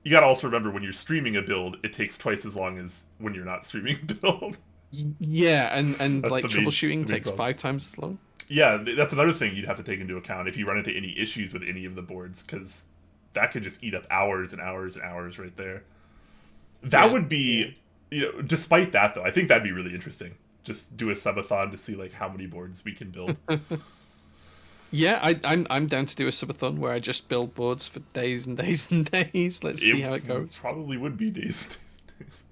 [SPEAKER 2] you gotta also remember, when you're streaming a build, it takes twice as long as when you're not streaming a build.
[SPEAKER 1] Yeah, and like troubleshooting
[SPEAKER 2] the main
[SPEAKER 1] takes
[SPEAKER 2] problem.
[SPEAKER 1] 5 times as long.
[SPEAKER 2] Yeah, that's another thing you'd have to take into account if you run into any issues with any of the boards, because that could just eat up hours and hours and hours right there. That would be, despite that though, I think that'd be really interesting. Just do a subathon to see like how many boards we can build.
[SPEAKER 1] Yeah, I'm down to do a subathon where I just build boards for days and days and days. Let's see how it goes.
[SPEAKER 2] Probably would be days and days and days.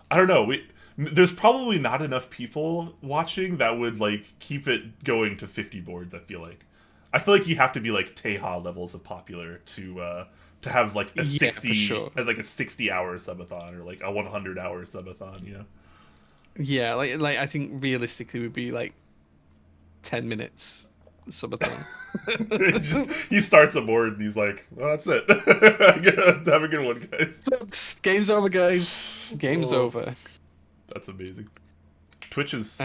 [SPEAKER 2] I don't know. There's probably not enough people watching that would like keep it going to 50 boards. I feel like you have to be like Teha levels of popular to have like a 60
[SPEAKER 1] sure.
[SPEAKER 2] like a 60-hour subathon or like a 100-hour subathon.
[SPEAKER 1] Yeah, like I think realistically would be like 10 minutes subathon.
[SPEAKER 2] He starts a board and he's like, well, that's it. Have a good one, guys.
[SPEAKER 1] Game's over, guys. Game's over.
[SPEAKER 2] That's amazing. Twitch is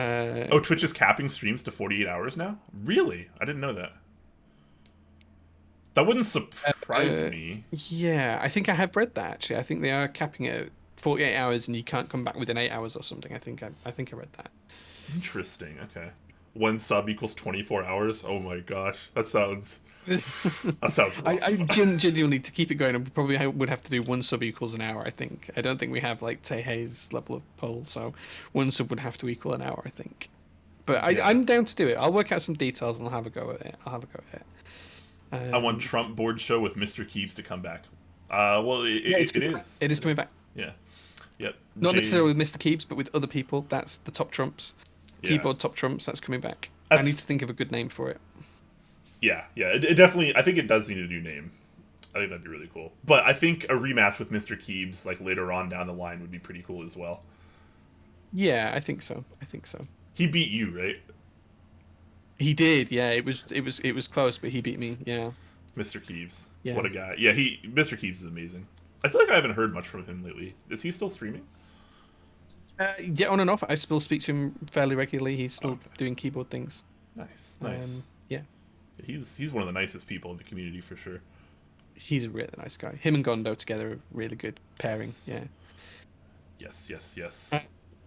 [SPEAKER 2] Twitch is capping streams to 48 hours now? Really? I didn't know that. That wouldn't surprise me.
[SPEAKER 1] Yeah, I think I have read that actually. I think they are capping it at 48 hours and you can't come back within 8 hours or something. I think I read that.
[SPEAKER 2] Interesting. Okay. 1 sub equals 24 hours. Oh my gosh. That sounds rough.
[SPEAKER 1] I genuinely, to keep it going, I probably would have to do 1 sub equals an hour, I think. I don't think we have like Tehei's level of poll, so 1 sub would have to equal an hour, I think. But I'm down to do it. I'll work out some details and I'll have a go at it.
[SPEAKER 2] I want Trump board show with Mr. Keeps to come back. Well, it is.
[SPEAKER 1] It is coming back.
[SPEAKER 2] Yeah. Yep.
[SPEAKER 1] Not necessarily with Mr. Keeps, but with other people. That's the top trumps.
[SPEAKER 2] Yeah.
[SPEAKER 1] Keyboard top trumps. That's coming back. I need to think of a good name for it.
[SPEAKER 2] Yeah. It definitely. I think it does need a new name. I think that'd be really cool. But I think a rematch with Mr. Keebs, like later on down the line, would be pretty cool as well.
[SPEAKER 1] Yeah, I think so.
[SPEAKER 2] He beat you, right?
[SPEAKER 1] He did. Yeah, it was close, but he beat me. Yeah.
[SPEAKER 2] Mr. Keebs.
[SPEAKER 1] Yeah.
[SPEAKER 2] What a guy. Yeah, Mr. Keebs is amazing. I feel like I haven't heard much from him lately. Is he still streaming?
[SPEAKER 1] Yeah, on and off. I still speak to him fairly regularly. He's still doing keyboard things.
[SPEAKER 2] Nice.
[SPEAKER 1] Yeah.
[SPEAKER 2] He's one of the nicest people in the community for sure.
[SPEAKER 1] He's a really nice guy. Him and Gondo together are a really good pairing.
[SPEAKER 2] Yes.
[SPEAKER 1] Yeah.
[SPEAKER 2] Yes.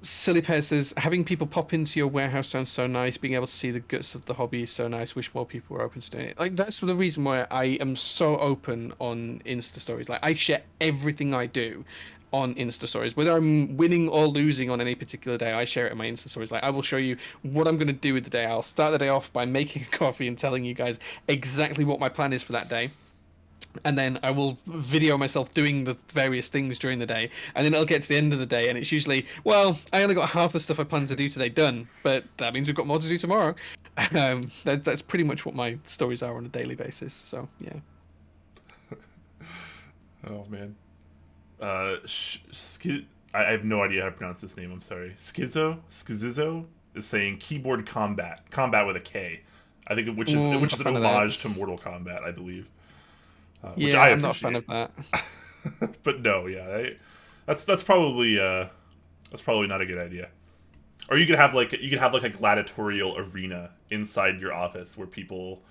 [SPEAKER 1] Silly Pear says, having people pop into your warehouse sounds so nice. Being able to see the guts of the hobby is so nice. Wish more people were open to doing it. Like, that's the reason why I am so open on Insta stories. Like, I share everything I do on Insta stories. Whether I'm winning or losing on any particular day, I share it in my Insta stories. Like, I will show you what I'm going to do with the day. I'll start the day off by making a coffee and telling you guys exactly what my plan is for that day. And then I will video myself doing the various things during the day, and then I'll get to the end of the day, and it's usually, well, I only got half the stuff I planned to do today done, but that means we've got more to do tomorrow. That's pretty much what my stories are on a daily basis. So yeah.
[SPEAKER 2] Oh man. I have no idea how to pronounce this name. I'm sorry. Schizo is saying keyboard combat with a K. I think which is an homage to Mortal Kombat, I believe. Which I'm
[SPEAKER 1] not a fan of that.
[SPEAKER 2] But no, that's probably not a good idea. Or you could have like a gladiatorial arena inside your office where people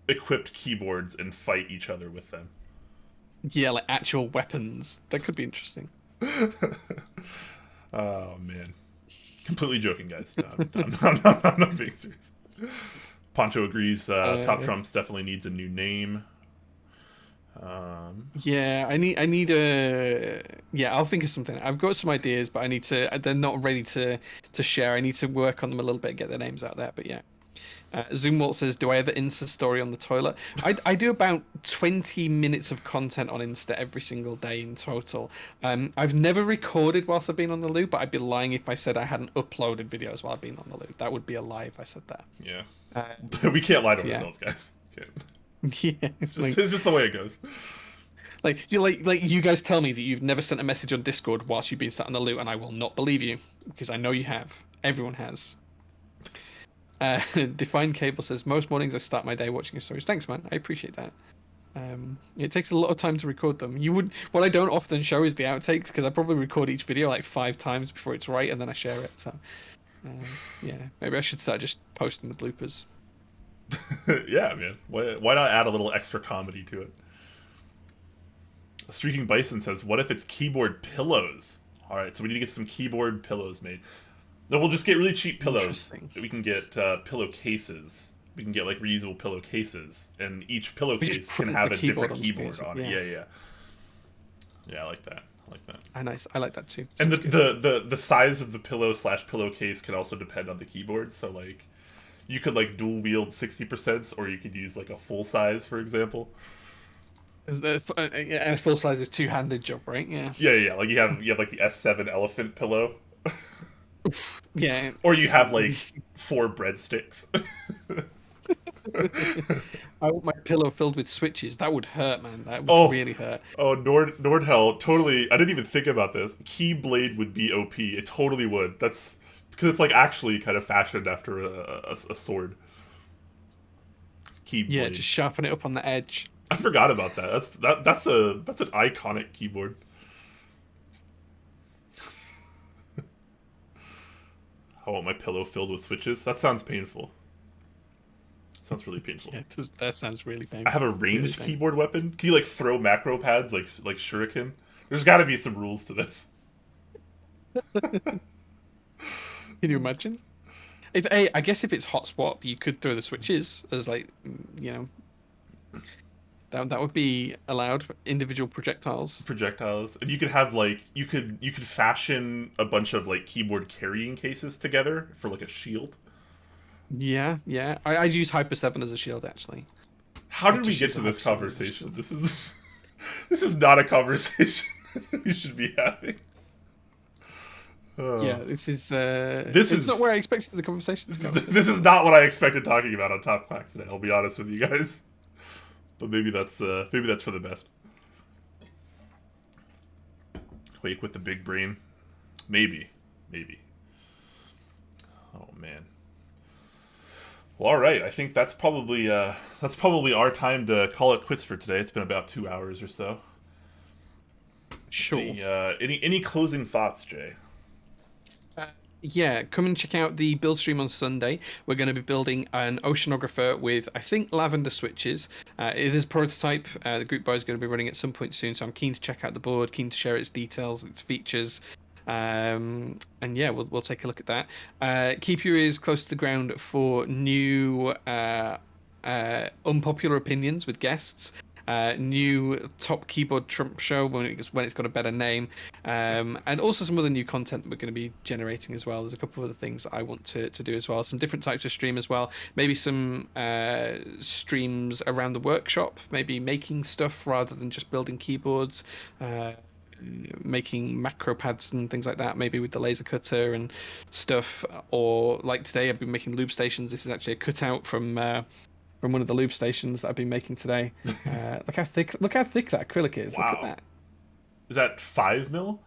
[SPEAKER 2] equipped keyboards and fight each other with them.
[SPEAKER 1] Yeah, like actual weapons. That could be interesting.
[SPEAKER 2] Oh man, completely joking, guys. No, I'm not being serious. Poncho agrees. Top Trumps definitely needs a new name.
[SPEAKER 1] Yeah, I need a yeah. I'll think of something. I've got some ideas, but I need to. They're not ready to share. I need to work on them a little bit, get their names out there. But yeah, Zoomwalt says, "Do I ever Insta story on the toilet?" I do about 20 minutes of content on Insta every single day in total. I've never recorded whilst I've been on the loo, but I'd be lying if I said I hadn't uploaded videos while I've been on the loo. That would be a lie if I said that.
[SPEAKER 2] Yeah. We
[SPEAKER 1] Um,
[SPEAKER 2] can't lie to
[SPEAKER 1] so yeah.
[SPEAKER 2] ourselves, guys. Can't.
[SPEAKER 1] Yeah,
[SPEAKER 2] It's just the way it goes.
[SPEAKER 1] like you guys tell me that you've never sent a message on Discord whilst you've been sat on the loo, and I will not believe you because I know you have. Everyone has. Defined Cable says most mornings I start my day watching your stories. Thanks, man. I appreciate that. It takes a lot of time to record them. What I don't often show is the outtakes because I probably record each video like 5 times before it's right, and then I share it. So, yeah, maybe I should start just posting the bloopers.
[SPEAKER 2] Yeah, man. Why not add a little extra comedy to it? Streaking Bison says, "What if it's keyboard pillows?" All right, so we need to get some keyboard pillows made. Then we'll just get really cheap pillows. We can get pillow cases. We can get like reusable pillow cases, and each pillowcase can have a different keyboard on it. Yeah, I like that.
[SPEAKER 1] I like that too.
[SPEAKER 2] And
[SPEAKER 1] Sounds good.
[SPEAKER 2] the size of the pillowcase can also depend on the keyboard. So like, you could like dual wield 60%, or you could use like a full size, for example.
[SPEAKER 1] And a full size is two-handed job, right? Yeah.
[SPEAKER 2] Yeah. Like you have like the S7 elephant pillow.
[SPEAKER 1] Yeah.
[SPEAKER 2] Or you have like 4 breadsticks.
[SPEAKER 1] I want my pillow filled with switches. That would hurt, man. That would really hurt.
[SPEAKER 2] Oh, Nordhell, totally. I didn't even think about this. Keyblade would be OP. It totally would. That's because it's like actually kind of fashioned after a sword. Keyblade.
[SPEAKER 1] Yeah, just sharpen it up on the edge.
[SPEAKER 2] I forgot about that. That's an iconic keyboard. I want my pillow filled with switches. That sounds painful. Sounds really painful.
[SPEAKER 1] Yeah, that sounds really painful.
[SPEAKER 2] I have a ranged keyboard weapon. Can you like throw macro pads like shuriken? There's got to be some rules to this.
[SPEAKER 1] Can you imagine? I guess if it's hot swap, you could throw the switches as like, you know, that would be allowed. Individual projectiles.
[SPEAKER 2] And you could have like you could fashion a bunch of like keyboard carrying cases together for like a shield.
[SPEAKER 1] Yeah. I'd use Hyper 7 as a shield actually.
[SPEAKER 2] How did we get to this conversation? This is not a conversation we should be having.
[SPEAKER 1] Yeah, this is not where I expected the conversation to go.
[SPEAKER 2] This is not what I expected talking about on Top Clack today. I'll be honest with you guys, but maybe that's for the best. Quake with the big brain, maybe. Oh man. Well, all right. I think that's probably our time to call it quits for today. It's been about 2 hours or so.
[SPEAKER 1] Sure.
[SPEAKER 2] Any closing thoughts, Jay?
[SPEAKER 1] Yeah, come and check out the build stream on Sunday. We're going to be building an oceanographer with, I think, lavender switches. It is a prototype. The group buy is going to be running at some point soon, so I'm keen to check out the board, keen to share its details, its features. And yeah, we'll take a look at that. Keep your ears close to the ground for new unpopular opinions with guests. New top keyboard Trump show when it's got a better name, and also some other new content that we're going to be generating as well. There's a couple of other things that I want to do as well. Some different types of stream as well. Maybe some streams around the workshop. Maybe making stuff rather than just building keyboards. Making macro pads and things like that, maybe with the laser cutter and stuff. Or like today, I've been making loop stations. This is actually a cutout from one of the loop stations that I've been making today. Look how thick that acrylic is.
[SPEAKER 2] Wow.
[SPEAKER 1] Look at that.
[SPEAKER 2] Is that 5 mil?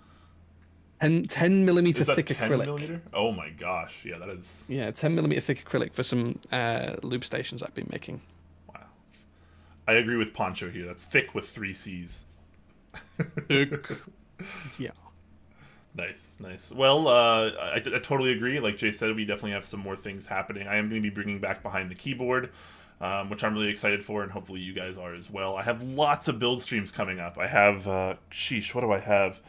[SPEAKER 1] 10 millimeter
[SPEAKER 2] Is that
[SPEAKER 1] thick
[SPEAKER 2] 10
[SPEAKER 1] acrylic.
[SPEAKER 2] millimeter? Oh my gosh. Yeah, that is.
[SPEAKER 1] Yeah, 10 millimeter thick acrylic for some loop stations I've been making.
[SPEAKER 2] Wow. I agree with Poncho here. That's thick with 3 C's.
[SPEAKER 1] Yeah.
[SPEAKER 2] Nice. Well, I totally agree. Like Jay said, we definitely have some more things happening. I am going to be bringing back Behind the Keyboard, which I'm really excited for, and hopefully you guys are as well. I have lots of build streams coming up. I have, what do I have?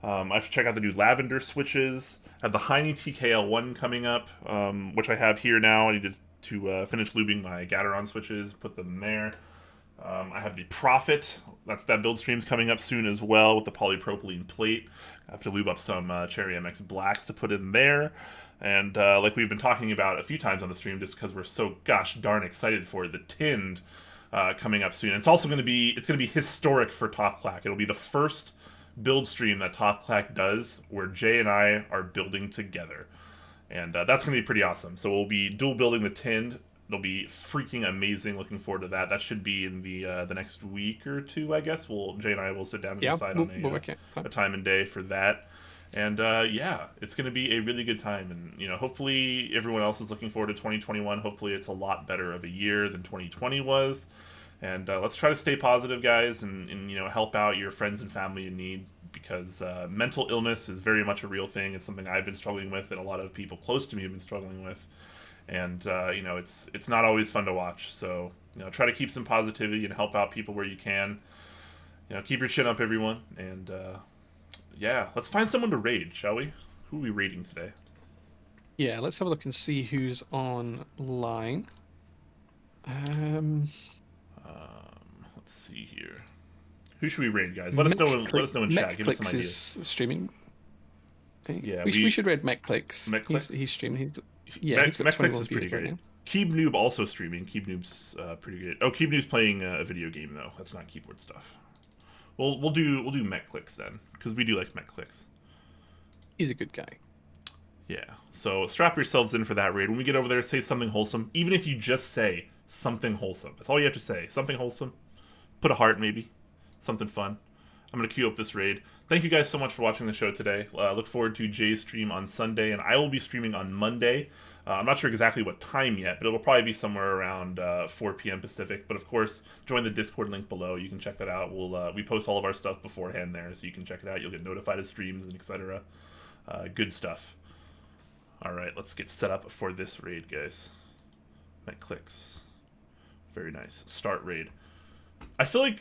[SPEAKER 2] I have to check out the new lavender switches. I have the Heine TKL1 coming up, which I have here now. I need to finish lubing my Gateron switches, put them there. I have the Prophet. That build stream's coming up soon as well with the polypropylene plate. I have to lube up some Cherry MX Blacks to put in there. And like we've been talking about a few times on the stream, just because we're so gosh darn excited for it, the Tinned coming up soon. And it's also going to be historic for Top Clack. It'll be the first build stream that Top Clack does where Jay and I are building together. And that's going to be pretty awesome. So we'll be dual building the Tinned. It'll be freaking amazing. Looking forward to that. That should be in the next week or two, I guess. Jay and I will sit down and decide on a time and day for that. And yeah, it's going to be a really good time. And hopefully everyone else is looking forward to 2021. Hopefully it's a lot better of a year than 2020 was. And let's try to stay positive, guys, and help out your friends and family in need, because mental illness is very much a real thing. It's something I've been struggling with, and a lot of people close to me have been struggling with. And it's not always fun to watch. So try to keep some positivity and help out people where you can. Keep your chin up, everyone. And yeah, let's find someone to raid, shall we? Who are we raiding today?
[SPEAKER 1] Yeah, let's have a look and see who's online.
[SPEAKER 2] Let's see here. Who should we raid, guys? Let us know in chat. Give us some ideas.
[SPEAKER 1] Is streaming.
[SPEAKER 2] Yeah,
[SPEAKER 1] we should raid MechClicks. He's streaming. He's got
[SPEAKER 2] MechClicks is pretty great. Right, Keeb Noob also streaming. Keeb Noob's pretty good. Oh, Keeb Noob's playing a video game though. That's not keyboard stuff. We'll do MechClicks then, because we do like MechClicks.
[SPEAKER 1] He's a good guy.
[SPEAKER 2] Yeah. So strap yourselves in for that raid. When we get over there, say something wholesome. Even if you just say something wholesome, that's all you have to say. Something wholesome. Put a heart maybe. Something fun. I'm going to queue up this raid. Thank you guys so much for watching the show today. Look forward to Jay's stream on Sunday, and I will be streaming on Monday. I'm not sure exactly what time yet, but it'll probably be somewhere around 4 p.m. Pacific. But of course, join the Discord link below. You can check that out. We post all of our stuff beforehand there, so you can check it out. You'll get notified of streams and etc. Good stuff. All right, let's get set up for this raid, guys. MechClicks. Very nice. Start raid. I feel like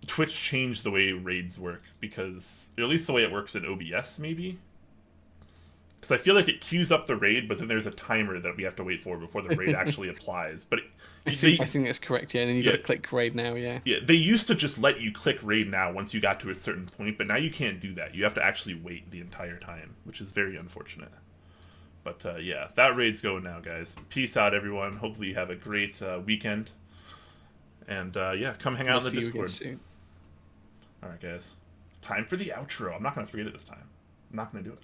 [SPEAKER 2] Twitch changed the way raids work, because, or at least the way it works in OBS, maybe? Because I feel like it queues up the raid, but then there's a timer that we have to wait for before the raid actually applies. But
[SPEAKER 1] I think that's correct, yeah, and then you got to click raid now, yeah.
[SPEAKER 2] Yeah, they used to just let you click raid now once you got to a certain point, but now you can't do that. You have to actually wait the entire time, which is very unfortunate. But yeah, that raid's going now, guys. Peace out, everyone. Hopefully you have a great weekend. And yeah, come hang out in the Discord. Alright, guys. Time for the outro. I'm not going to forget it this time. I'm not going to do it.